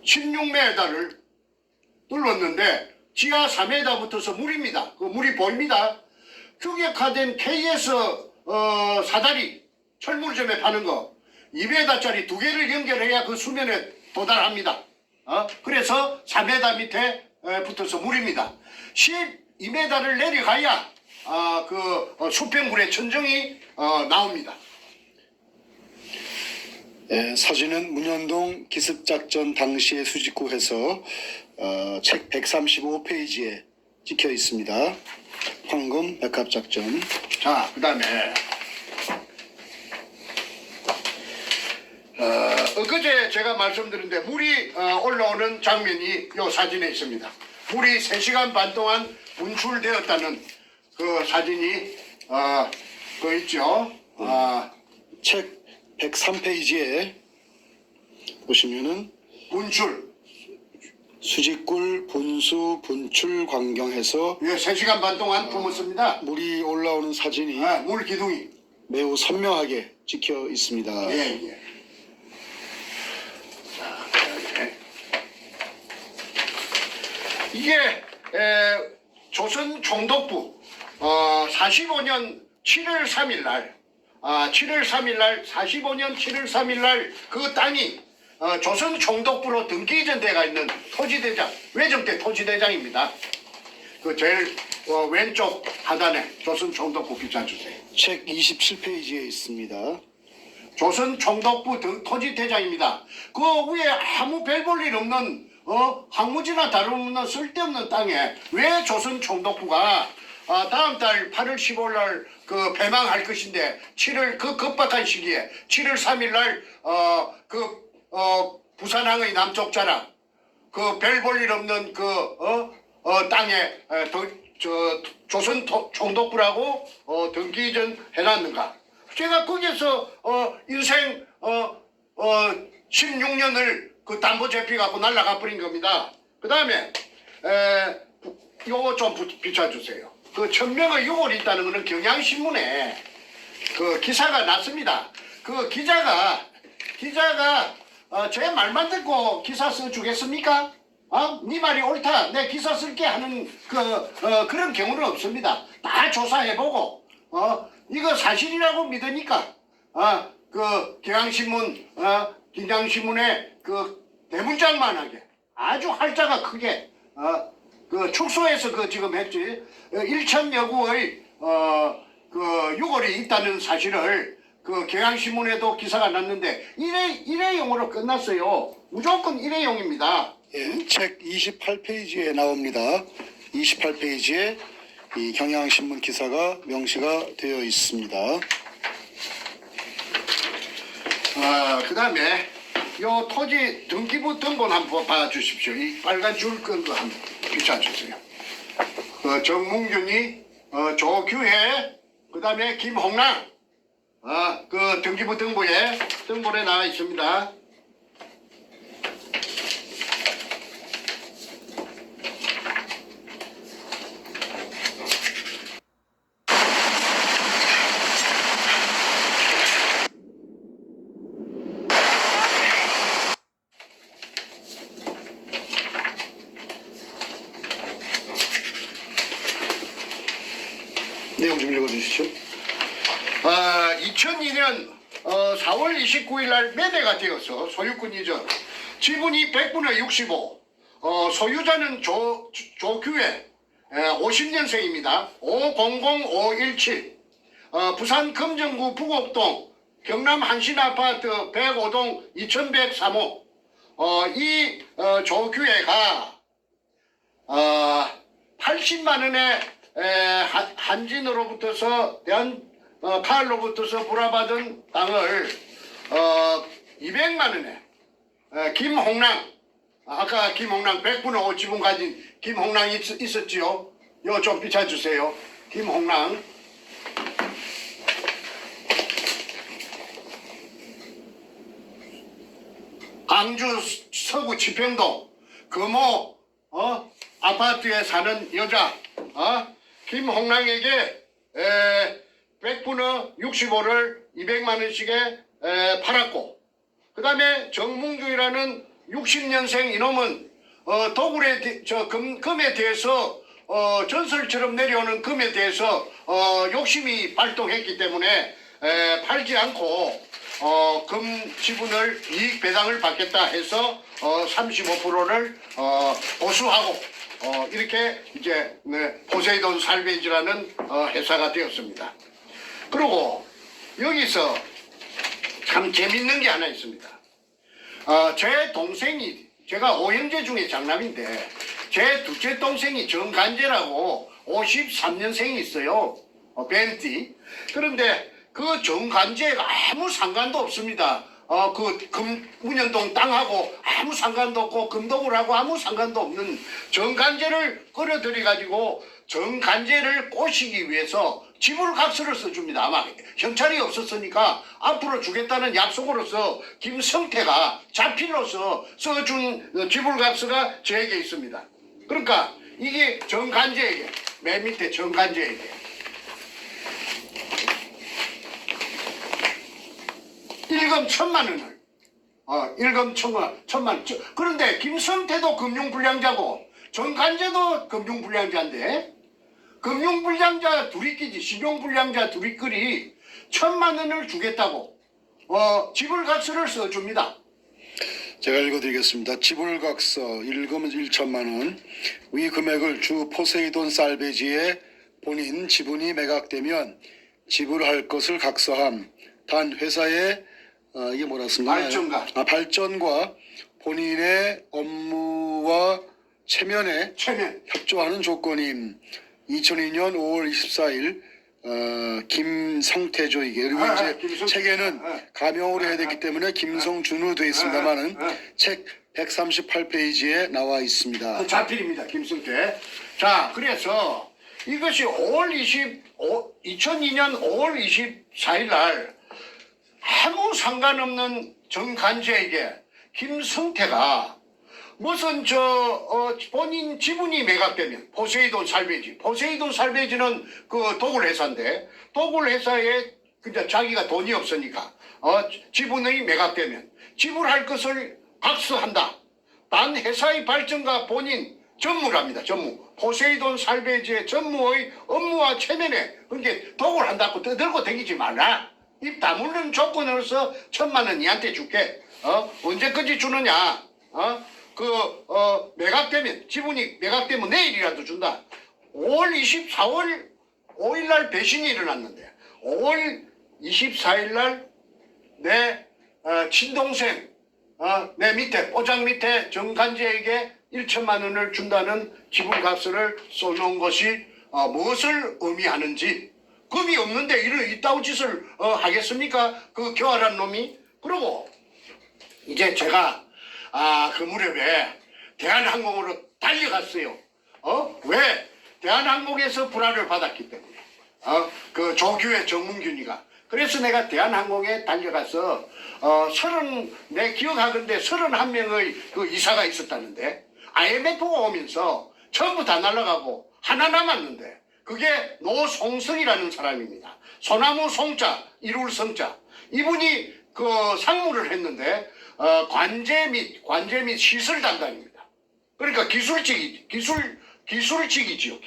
16m를 뚫었는데 지하 4m부터서 물입니다. 그 물이 보입니다. 규격화된 KS 사다리 철물점에 파는 거 2m짜리 2개를 연결해야 그 수면에 도달합니다. 그래서 4m 밑에 붙어서 물입니다. 12m를 내려가야 그 수평물의 천정이 나옵니다. 사진은 문현동 기습작전 당시의 수직구에서 책 135페이지에 찍혀 있습니다. 황금 백합작전. 자, 그 다음에 엊그제 제가 말씀드렸는데 물이 올라오는 장면이 이 사진에 있습니다. 물이 3시간 반 동안 분출되었다는 그 사진이 그 있죠. 책 103페이지에 보시면은 분출. 수직굴 분수 분출 광경에서 3시간 반 동안 품었습니다. 물이 올라오는 사진이 물 기둥이 매우 선명하게 찍혀 있습니다. 예. 자, 그다음에 이게 조선 총독부 45년 7월 3일 날, 7월 3일 날, 45년 7월 3일 날 그 땅이 조선 총독부로 등기 이전돼가 있는 토지대장, 외정대 토지대장입니다. 그 제일 왼쪽 하단에 조선 총독부 비춰 주세요. 책 27페이지에 있습니다. 조선 총독부 토지대장입니다. 그 위에 아무 별 볼 일 없는 황무지나 다름없는 쓸데없는 땅에 왜 조선 총독부가 다음 달 8월 15일 날 그 폐망할 것인데 7월 그 급박한 시기에 7월 3일 날 부산항의 남쪽 자락 그 별 볼 일 없는 땅에 조선 총독부라고 등기 이전 해놨는가? 제가 거기에서 인생 16년을 그 담보 제피 갖고 날라가 버린 겁니다. 그 다음에 요거 좀 비춰주세요. 그 천명의 유골이 있다는 거는 경향신문에 그 기사가 났습니다. 그 기자가 제 말만 듣고 기사 써주겠습니까? 네 말이 옳다. 내 기사 쓸게 하는 그런 경우는 없습니다. 다 조사해보고 이거 사실이라고 믿으니까 그 경향신문 긴장신문에 그 대문짝만하게 아주 활자가 크게 그 축소해서 그 지금 했지 1천여 구의 그 유골이 있다는 사실을 그 경향신문에도 기사가 났는데 일회용으로 끝났어요. 무조건 일회용입니다. 예, 책 28페이지에 나옵니다. 28페이지에 이 경향신문 기사가 명시가 되어 있습니다. 그 다음에 요 토지 등기부 등본 한번 봐주십시오. 이 빨간 줄 끈 거 한번 비춰주세요. 정문균이 조규혜 그 다음에 김홍랑 그 등기부 등본에 나와 있습니다. 내용 좀 읽어주시죠. 2002년 4월 29일 날 매매가 되어서 소유권 이전 지분이 100분의 65 소유자는 조규혜 50년생입니다. 500517 부산 금정구 부곡동 경남 한신아파트 105동 2103호 이 조규혜가 80만 원의 한진으로부터서 카알로부터서 불화받은 땅을 200만 원에 김홍랑 아까 김홍랑 100분의 5 지분 가진 김홍랑이 있었지요. 요 좀 비춰주세요. 김홍랑 광주 서구 지평동 금호 아파트에 사는 여자 김홍랑에게 100분의 65를 200만 원씩에 팔았고 그 다음에 정문규라는 60년생 이놈은 도굴의 금에 대해서 전설처럼 내려오는 금에 대해서 욕심이 발동했기 때문에 팔지 않고 금 지분을 이익 배당을 받겠다 해서 35%를 보수하고 이렇게 이제 포세이돈 살베이지라는 회사가 되었습니다. 그리고 여기서 참 재밌는 게 하나 있습니다. 제 동생이 제가 5형제 중에 장남인데 제 둘째 동생이 정간재라고 53년생이 있어요. 벤티. 그런데 그 정간재가 아무 상관도 없습니다. 그 문현동 땅하고 아무 상관도 없고 금도굴하고 아무 상관도 없는 정간재를 끌어들여 가지고 정간재를 꼬시기 위해서 지불각서를 써줍니다. 아마 현찰이 없었으니까 앞으로 주겠다는 약속으로서 김성태가 자필로서 써준 지불각서가 저에게 있습니다. 그러니까 이게 정간재에게 맨 밑에 정간재에게 일금 1,000만 원을 일금 1,000만 원. 그런데 김성태도 금융불량자고 정간재도 금융불량자인데 금융불량자 둘이끼리 신용불량자 둘이끼리 1,000만 원을 주겠다고 지불각서를 써줍니다. 제가 읽어드리겠습니다. 지불각서 일금 1천만 원. 위 금액을 주 포세이돈 살베지에 본인 지분이 매각되면 지불할 것을 각서함. 단 회사의 이게 뭐라 씁니까? 발전과. 발전과 본인의 업무와 체면에 체면. 협조하는 조건임. 2002년 5월 24일 김성태조에게 그리고 이제 김성태. 책에는 가명으로 해야 되기 때문에 김성준으로 되어 있습니다만은 책 138페이지에 나와 있습니다. 그 자필입니다. 김승태. 자, 그래서 이것이 2002년 5월 24일 날 아무 상관없는 정간제에게 김성태가 무슨 본인 지분이 매각되면 포세이돈 살베지는 그 도굴 회사인데 도굴 회사에 그냥 자기가 돈이 없으니까 지분이 매각되면 지불할 것을 각서한다. 단 회사의 발전과 본인 전무랍니다. 전무. 포세이돈 살베지의 전무의 업무와 체면에 그게 도굴한다고 떠들고 다니지 말라. 입 다물는 조건으로서 1,000만 원 니한테 줄게. 언제까지 주느냐? 매각되면 지분이 매각되면 내일이라도 준다. 5월 24일 5일 날 배신이 일어났는데 5월 24일 날 내 친동생 내 밑에 포장 밑에 정간제에게 1,000만 원을 준다는 지불각서를 써놓은 것이 무엇을 의미하는지 금이 없는데 이따위 짓을 하겠습니까? 그 교활한 놈이. 그리고 이제 제가 그 무렵에 대한항공으로 달려갔어요. 왜? 대한항공에서 불화를 받았기 때문에. 그 조규의 정문균이가. 그래서 내가 대한항공에 달려가서 내 기억하건대 31명의 그 이사가 있었다는데 IMF가 오면서 전부 다 날아가고 하나 남았는데 그게 노송석이라는 사람입니다. 소나무 송자, 이룰 성자. 이분이 그 상무를 했는데 관제 및 시설 담당입니다. 그러니까 기술직이지요.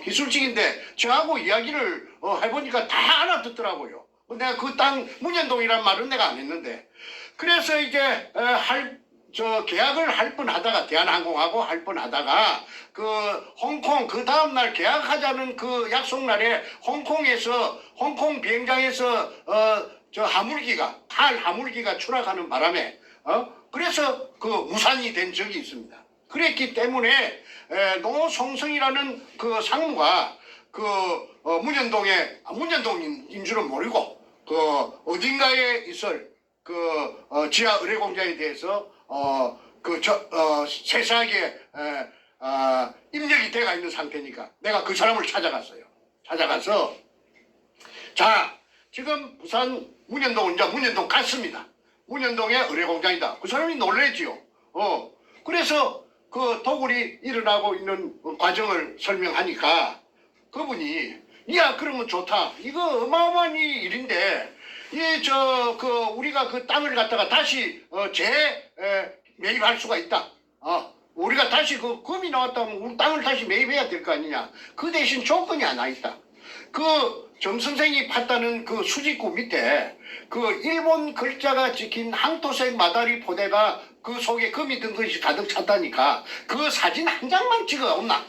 기술직인데 저하고 이야기를 해보니까 다 알아듣더라고요. 내가 그 땅 문현동이란 말은 내가 안 했는데 그래서 이제 계약을 할 뻔하다가 대한항공하고 할 뻔하다가 그 홍콩 그 다음날 계약하자는 그 약속날에 홍콩 비행장에서 탈 하물기가 추락하는 바람에 그래서 그 무산이 된 적이 있습니다. 그랬기 때문에 노송성이라는 그 상무가 그 문현동인 줄은 모르고 그 어딘가에 있을 그 지하 의뢰공장에 대해서 세세하게 입력이 돼가 있는 상태니까 내가 그 사람을 찾아갔어요. 찾아가서 자 지금 부산 문현동 갔습니다. 문현동의 의뢰공장이다. 그 사람이 놀래지요. 그래서 그 도굴이 일어나고 있는 과정을 설명하니까 그분이 야 그러면 좋다. 이거 어마어마한 일인데 우리가 그 땅을 갖다가 다시 매입할 수가 있다. 우리가 다시 그 금이 나왔다면 우리 땅을 다시 매입해야 될 거 아니냐. 그 대신 조건이 하나 있다. 그 정 선생이 팠다는 그 수직구 밑에 그 일본 글자가 찍힌 항토색 마다리 포대가 그 속에 금이 든 것이 가득 찼다니까 그 사진 한 장만 찍어 온나.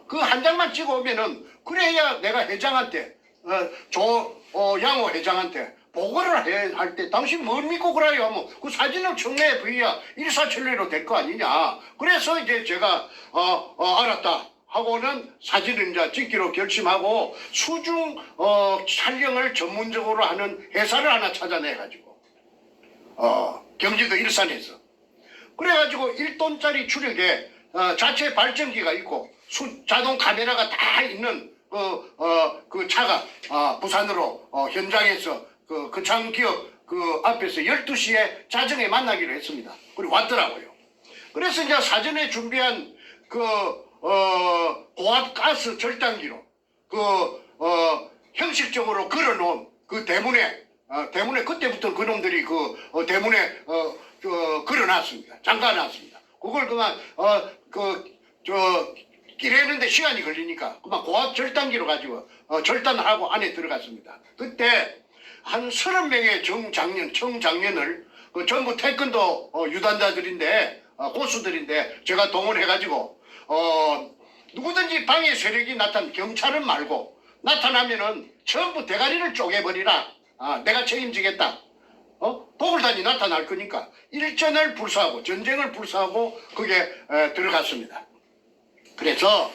그 한 장만 찍어 오면은 그래야 내가 회장한테 양호 회장한테 보고를 할 때 당신 뭘 믿고 그래요 하면 그 사진을 청내에 부여야 일사천리로 될 거 아니냐. 그래서 이제 제가 알았다 하고는 사진을 이제 찍기로 결심하고 수중 촬영을 전문적으로 하는 회사를 하나 찾아내 가지고 경기도 일산에서 그래가지고 1톤짜리 추력에 자체 발전기가 있고 자동 카메라가 다 있는 그 차가 부산으로 현장에서 그 거창 기업 그 앞에서 12시에 자정에 만나기로 했습니다. 그리고 왔더라고요. 그래서 이제 사전에 준비한 고압 가스 절단기로 형식적으로 걸어놓은 그 대문에 그때부터 그놈들이 대문에 걸어놨습니다. 잠가놨습니다. 그걸 그만 끼래는데 시간이 걸리니까 그만 고압 절단기로 가지고 절단하고 안에 들어갔습니다. 그때 한 30명의 청장년을 전부 태권도 유단자들인데 고수들인데 제가 동원해가지고 누구든지 방해 세력이 경찰은 말고 나타나면은 전부 대가리를 쪼개버리라. 내가 책임지겠다. 도굴단이 나타날 거니까 일전을 불사하고 전쟁을 불사하고 거기에 들어갔습니다. 그래서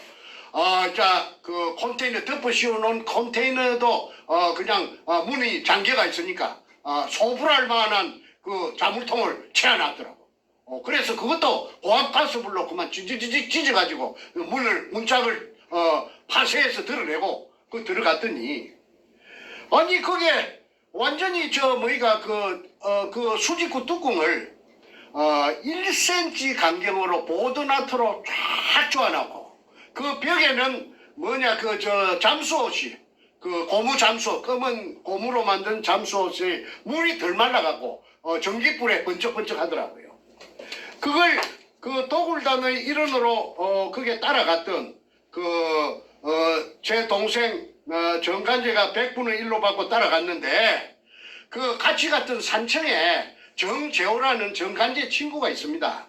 그 컨테이너 덮어 씌워놓은 컨테이너도 그냥 문이 잠겨가 있으니까 소불할 만한 그 자물통을 채워놨더라고. 그래서 그것도 고압가스불로 그만 찌찌찌 찢어가지고 문짝을 파쇄해서 드러내고 그 들어갔더니 아니 그게 완전히 그 수직구 뚜껑을 1cm 간격으로 보드나트로 쫙 쪼아놓고 그 벽에는 잠수옷이 그 고무 잠수옷 검은 고무로 만든 잠수옷이 물이 덜 말라갖고 전기불에 번쩍번쩍 하더라고요. 그걸 그 도굴단의 일원으로 그게 따라갔던 제 동생 정간제가 100분의 1로 받고 따라갔는데 그 같이 갔던 산청에 정재호라는 정간제 친구가 있습니다.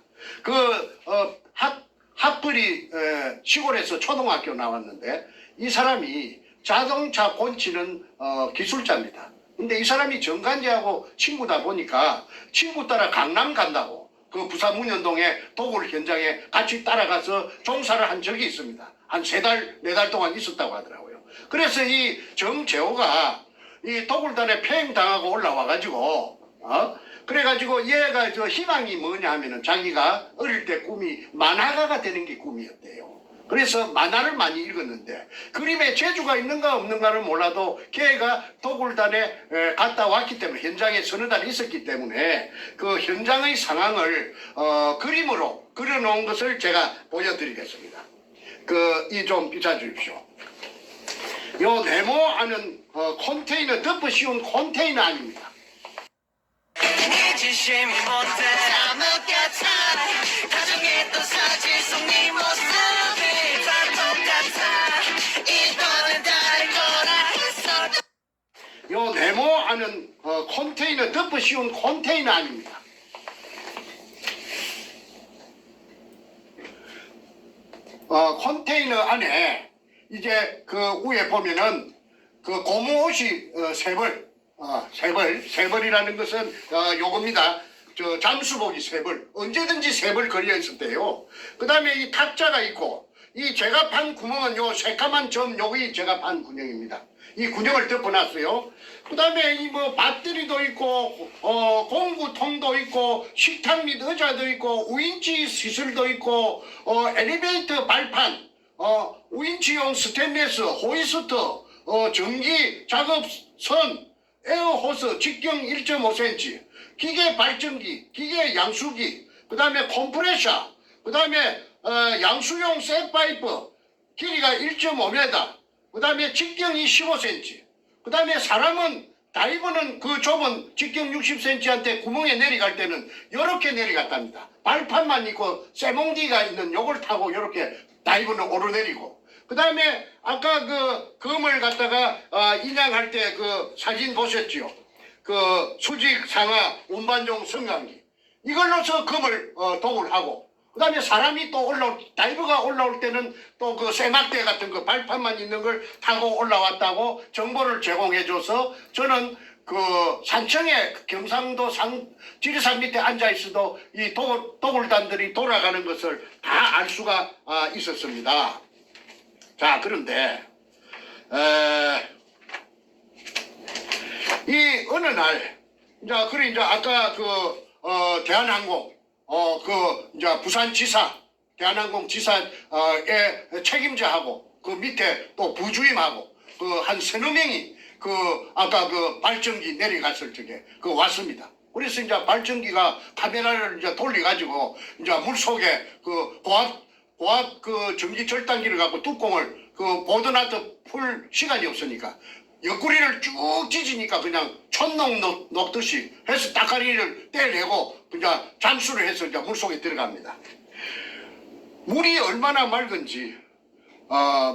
학벌이 시골에서 초등학교 나왔는데 이 사람이 자동차 고치는 기술자입니다. 근데 이 사람이 정간제하고 친구다 보니까 친구 따라 강남 간다고 그 부산 문현동의 도굴 현장에 같이 따라가서 종사를 한 적이 있습니다. 한 3달, 4달 동안 있었다고 하더라고요. 그래서 이 정재호가 이 도굴단에 폐행당하고 올라와가지고, 그래가지고 얘가 희망이 뭐냐 하면은 자기가 어릴 때 꿈이 만화가가 되는 게 꿈이었대요. 그래서 만화를 많이 읽었는데 그림에 재주가 있는가 없는가는 몰라도 걔가 도굴단에 갔다 왔기 때문에 현장에 서너 달 있었기 때문에 그 현장의 상황을 그림으로 그려놓은 것을 제가 보여드리겠습니다. 이 좀 비춰주십시오. 요 네모 안은 컨테이너 덮어 씌운 컨테이너 아닙니다. 요 네모 안은 컨테이너 덮어 씌운 컨테이너 아닙니다. 컨테이너 안에 이제 그 위에 보면은 그 고무옷이 세 벌이라는 것은 요겁니다. 잠수복이 3벌, 언제든지 3벌 걸려 있었대요. 그 다음에 이 탁자가 있고, 이 제가 판 구멍은 요 새까만 점 요기 제가 판 군형입니다. 이 군형을 덮어놨어요. 그 다음에 이 배터리도 있고, 공구통도 있고, 식탁 및 의자도 있고, 우인치 시술도 있고, 엘리베이터 발판, 우인치용 스테인리스, 호이스트, 전기 작업선, 에어호스 직경 1.5cm, 기계 발전기, 기계 양수기, 그 다음에 컴프레셔, 그 다음에 양수용 셋파이프, 길이가 1.5m, 그 다음에 직경이 15cm, 그 다음에 사람은 다이버는 그 좁은 직경 60cm한테 구멍에 내려갈 때는 이렇게 내려갔답니다. 발판만 있고 쇠몽디가 있는 요걸 타고 이렇게 다이버는 오르내리고, 그 다음에 아까 그 검을 갖다가 인양할 때 그 사진 보셨지요? 그 수직 상하 운반용 성강기 이걸로서 검을 독을 하고, 그 다음에 사람이 또 다이버가 올라올 때는 또 그 쇠막대 같은 거 발판만 있는 걸 타고 올라왔다고 정보를 제공해줘서 저는 그 산청에 경상도 지리산 밑에 앉아 있어도 이 도굴단들이 돌아가는 것을 다 알 수가 있었습니다. 자, 그런데 이 어느 날 이제 아까 대한항공 이제 부산지사 대한항공 지사의 책임자하고 그 밑에 또 부주임하고 한 3~4명이 아까 발전기 내려갔을 적에 왔습니다. 그래서 이제 발전기가 카메라를 이제 돌려가지고 이제 물속에 고압 전기 절단기를 갖고 뚜껑을 보드나트 풀 시간이 없으니까 옆구리를 쭉 찢으니까 그냥 촛농 녹듯이 해서 따까리를 떼내고 그냥 잠수를 해서 이제 물속에 들어갑니다. 물이 얼마나 맑은지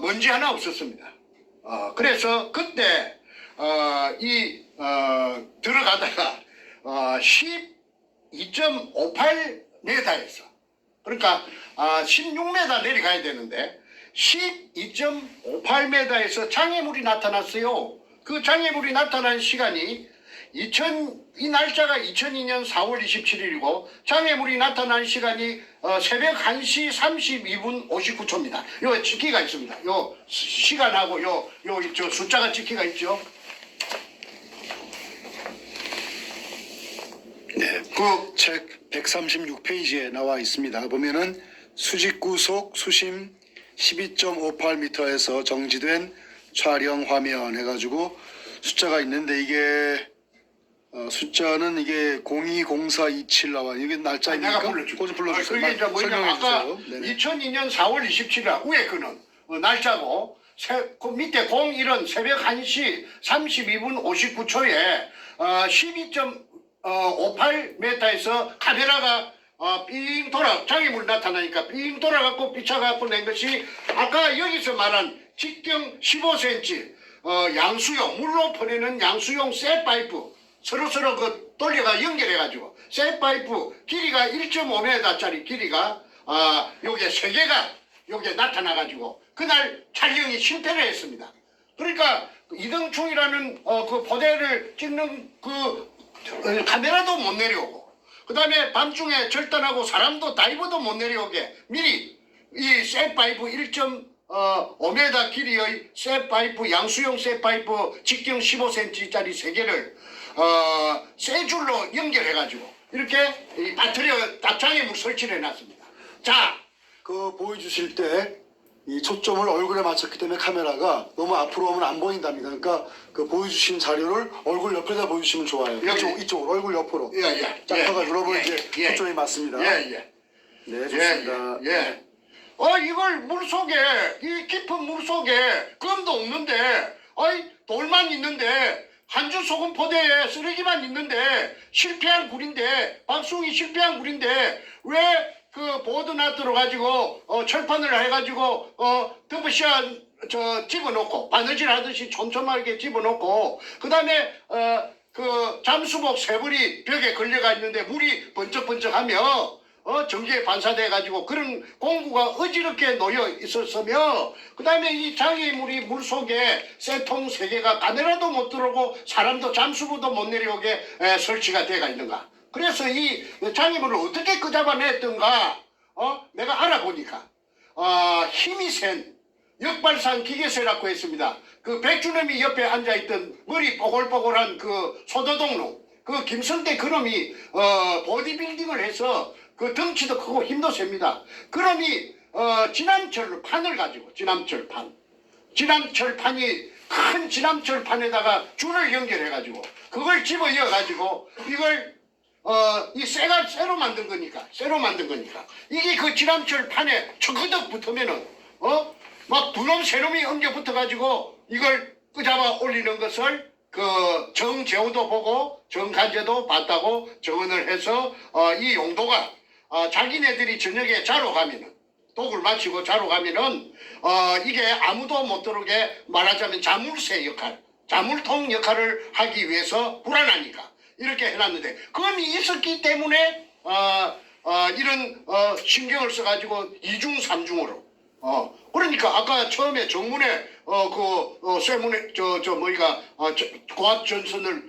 먼지 하나 없었습니다. 그래서 그때 들어가다가 12.58m에서 그러니까 16m 내려가야 되는데 12.58m에서 장애물이 나타났어요. 그 장애물이 나타난 시간이 이 날짜가 2002년 4월 27일이고 장애물이 나타난 시간이 새벽 1시 32분 59초입니다. 요 찍기가 있습니다. 요 시간하고 요 숫자가 찍기가 있죠. 네, 그 책 136페이지에 나와 있습니다. 보면은 수직구속 수심 12.58m에서 정지된 촬영 화면 해가지고 숫자가 있는데 이게 숫자는 이게 020427 나와. 이게 날짜입니까? 내가 불러줄게. 그거 좀 불러주세요. 그게 이제 뭐냐 아까 네네. 2002년 4월 27일 위에 거는 날짜고 그 밑에 01은 새벽 1시 32분 59초에 12.58m에서 카메라가 삥 장애물 나타나니까 삥 돌아갖고 삐쳐갖고 낸 것이 아까 여기서 말한 직경 15cm 양수용 물로 퍼내는 양수용 쇠파이프 서로서로 그 돌려가 연결해가지고 쇠파이프 길이가 1.5m짜리 길이가 요게 세 개가 요게 나타나가지고 그날 촬영이 실패를 했습니다. 그러니까 이등충이라는 그 포대를 찍는 그 카메라도 못 내려오고 그 다음에 밤중에 절단하고 사람도 다이버도 못 내려오게 미리 이 쇠파이프 1.5m 길이의 쇠파이프 양수용 쇠파이프 직경 15cm짜리 세 개를 쇠 줄로 연결해가지고 이렇게 이 배터리 장애물 설치를 해놨습니다. 자, 그 보여주실 때 이 초점을 얼굴에 맞췄기 때문에 카메라가 너무 앞으로 오면 안 보인답니다. 그러니까 그 보여주신 자료를 얼굴 옆에다 보여주시면 좋아요. 여기. 이쪽으로 얼굴 옆으로. 예. 딱 해가지고 여러분 이제 예. 초점이 맞습니다. 예. 네, 좋습니다. 예. 이걸 물속에, 이 깊은 물속에 금도 없는데, 돌만 있는데, 한주 소금 포대에 쓰레기만 있는데, 실패한 굴인데, 박숭이 실패한 굴인데, 왜 그 보드나 들어가지고, 철판을 해가지고, 더블샷, 집어넣고, 바느질 하듯이 촘촘하게 집어넣고, 그 다음에, 그 잠수복 쇠불이 벽에 걸려가 있는데, 물이 번쩍번쩍하며, 전기에 반사돼가지고 그런 공구가 어지럽게 놓여 있었으며 그 다음에 이 장애물이 물속에 쇠통 3개가 카메라도 못 들어오고 사람도 잠수부도 못 내려오게 설치가 되어 있는가. 그래서 이 장애물을 어떻게 끄잡아냈던가 내가 알아보니까 힘이 센 역발상 기계쇠라고 했습니다. 그 백주놈이 옆에 앉아있던 머리 뽀글뽀글한 그 소도동로 그 김성대 그놈이 보디빌딩을 해서 그 덩치도 크고 힘도 셉니다. 그러니 지남철판을 가지고 지남철판이 큰 지남철판에다가 줄을 연결해가지고 그걸 집어이어가지고 이걸 이 쇠로 만든 거니까 이게 그 지남철판에 척그덕 붙으면은 막 두놈 세놈이 엉겨 붙어가지고 이걸 끄잡아 올리는 것을 그 정재호도 보고 정간제도 봤다고 정언을 해서 이 용도가 자기네들이 저녁에 자러 가면은 독을 마치고 자러 가면은 이게 아무도 못 들어오게 말하자면 자물쇠 역할 자물통 역할을 하기 위해서 불안하니까 이렇게 해놨는데 금이 있었기 때문에 이런 신경을 써가지고 2중 3중으로 그러니까 아까 처음에 정문에 쇠문에 고압 전선을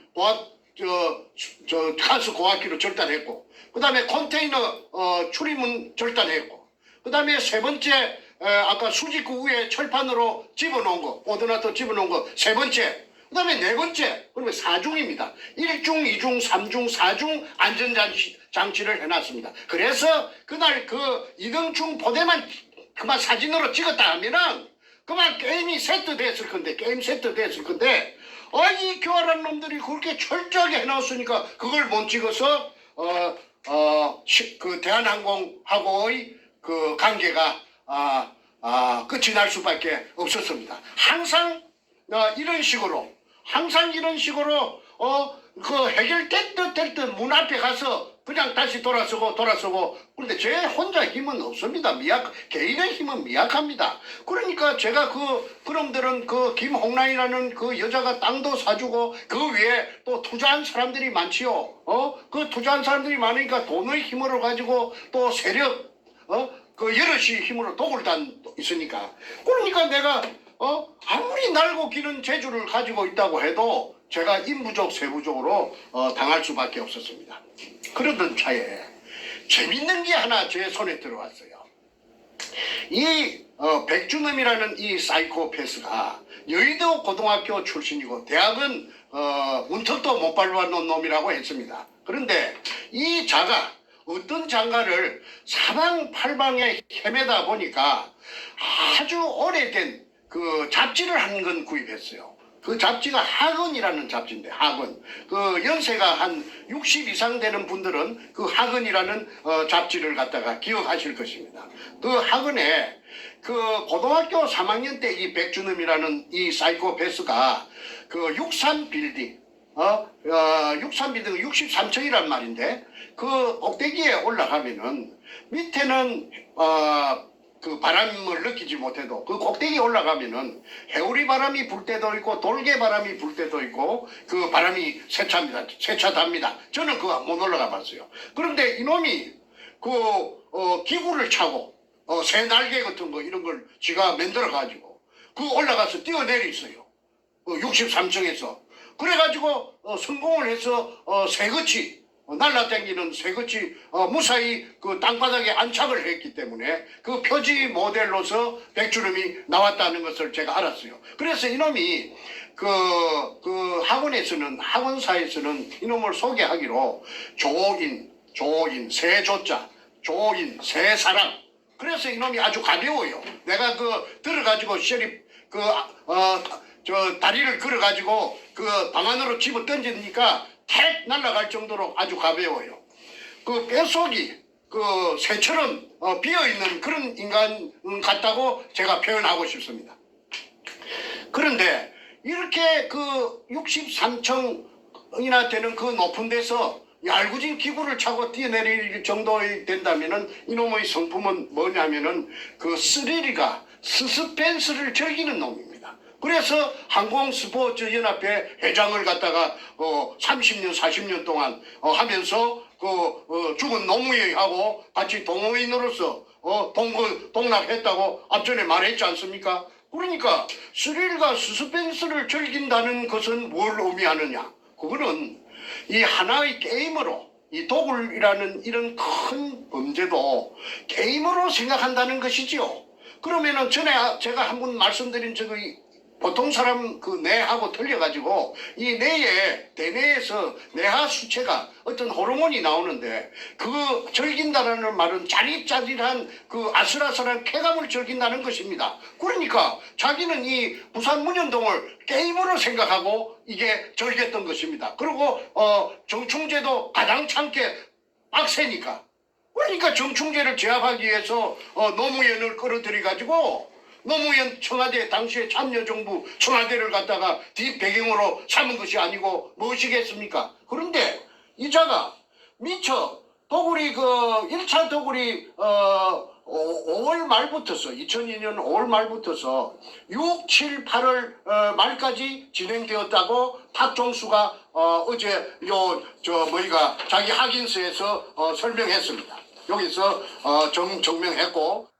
가스 고압기로 절단했고 그 다음에 컨테이너 출입문 절단했고 그 다음에 세 번째 아까 수직구 위에 철판으로 집어넣은 거 보드나토 집어넣은 거 세 번째 그 다음에 네 번째 그러면 4중입니다. 1중, 2중, 3중, 4중 안전장치를 해놨습니다. 그래서 그날 그 이등충 포대만 그만 사진으로 찍었다 하면은 그만 게임이 세트됐을 건데 이 교활한 놈들이 그렇게 철저하게 해놨으니까 그걸 못 찍어서 그 대한항공하고의 그 관계가 끝이 날 수밖에 없었습니다. 항상 이런 식으로 그 해결될 듯 문 앞에 가서 그냥 다시 돌아서고. 그런데 제 혼자 힘은 없습니다. 개인의 힘은 미약합니다. 그러니까 제가 그놈들은 그 김홍란이라는 그 여자가 땅도 사주고 그 위에 또 투자한 사람들이 많지요. 그 투자한 사람들이 많으니까 돈의 힘으로 가지고 또 세력, 그 여럿이 힘으로 독을단 있으니까. 그러니까 내가 아무리 날고 기는 재주를 가지고 있다고 해도 제가 인부족 세부족으로 당할 수밖에 없었습니다. 그러던 차에 재밌는 게 하나 제 손에 들어왔어요. 이 백준엄이라는 이 사이코패스가 여의도 고등학교 출신이고 대학은 문턱도 못 밟아놓은 놈이라고 했습니다. 그런데 이 자가 어떤 장가를 사방팔방에 헤매다 보니까 아주 오래된 그 잡지를 한 권 구입했어요. 그 잡지가 학언이라는 잡지인데, 학언. 그 연세가 한 60 이상 되는 분들은 그 학언이라는 잡지를 갖다가 기억하실 것입니다. 그 학언에 그 고등학교 3학년 때 이 백준엄이라는 이 사이코패스가 그 63빌딩, 63빌딩 63층이란 말인데, 그 꼭대기에 올라가면은 밑에는 그 바람을 느끼지 못해도 그 꼭대기 올라가면은 해오리 바람이 불 때도 있고 돌개 바람이 불 때도 있고 그 바람이 세차답니다. 저는 그거 못 올라가 봤어요. 그런데 이놈이 그 기구를 차고 새 날개 같은 거 이런 걸 지가 만들어 가지고 그 올라가서 뛰어내렸어요. 63층에서. 그래가지고 성공을 해서 새같이 날라다니는 새같이 무사히 그 땅바닥에 안착을 했기 때문에 그 표지 모델로서 백준엄이 나왔다는 것을 제가 알았어요. 그래서 이놈이 그 학원사에서는 이놈을 소개하기로 조인, 새조자, 조인, 새사랑. 그래서 이놈이 아주 가벼워요. 내가 들어가지고 셔립 저 다리를 걸어가지고 그 방 안으로 집어 던지니까 탁 날아갈 정도로 아주 가벼워요. 그 뼛속이 그 새처럼 비어있는 그런 인간 같다고 제가 표현하고 싶습니다. 그런데 이렇게 그 63층이나 되는 그 높은 데서 얄궂은 기구를 차고 뛰어내릴 정도 된다면은 이놈의 성품은 뭐냐면은 그 스릴이가 스스펜스를 즐기는 놈입니다. 그래서 항공스포츠연합회 회장을 갖다가 30년 40년 동안 하면서 죽은 노무현하고 같이 동호인으로서 동락했다고 앞전에 말했지 않습니까? 그러니까 스릴과 스스펜스를 즐긴다는 것은 뭘 의미하느냐? 그거는 이 하나의 게임으로 이 도굴이라는 이런 큰 범죄도 게임으로 생각한다는 것이지요. 그러면은 전에 제가 한번 말씀드린 적이 보통 사람 그 뇌하고 틀려가지고 이 뇌에 대뇌에서 뇌하 수체가 어떤 호르몬이 나오는데 그 즐긴다라는 말은 짜릿짜릿한 그 아슬아슬한 쾌감을 즐긴다는 것입니다. 그러니까 자기는 이 부산 문현동을 게임으로 생각하고 이게 즐겼던 것입니다. 그리고 정충제도 가장 참게 빡세니까. 그러니까 정충제를 제압하기 위해서 노무현을 끌어들여가지고 노무현 청와대 당시에 참여정부 청와대를 갖다가 뒷배경으로 삼은 것이 아니고 무엇이겠습니까? 그런데 이 자가 미처 도굴이 1차 도굴이 5월 말부터서 2002년 5월 말부터서 6, 7, 8월 말까지 진행되었다고 탁종수가 어제 자기 확인서에서 설명했습니다. 여기서 증명했고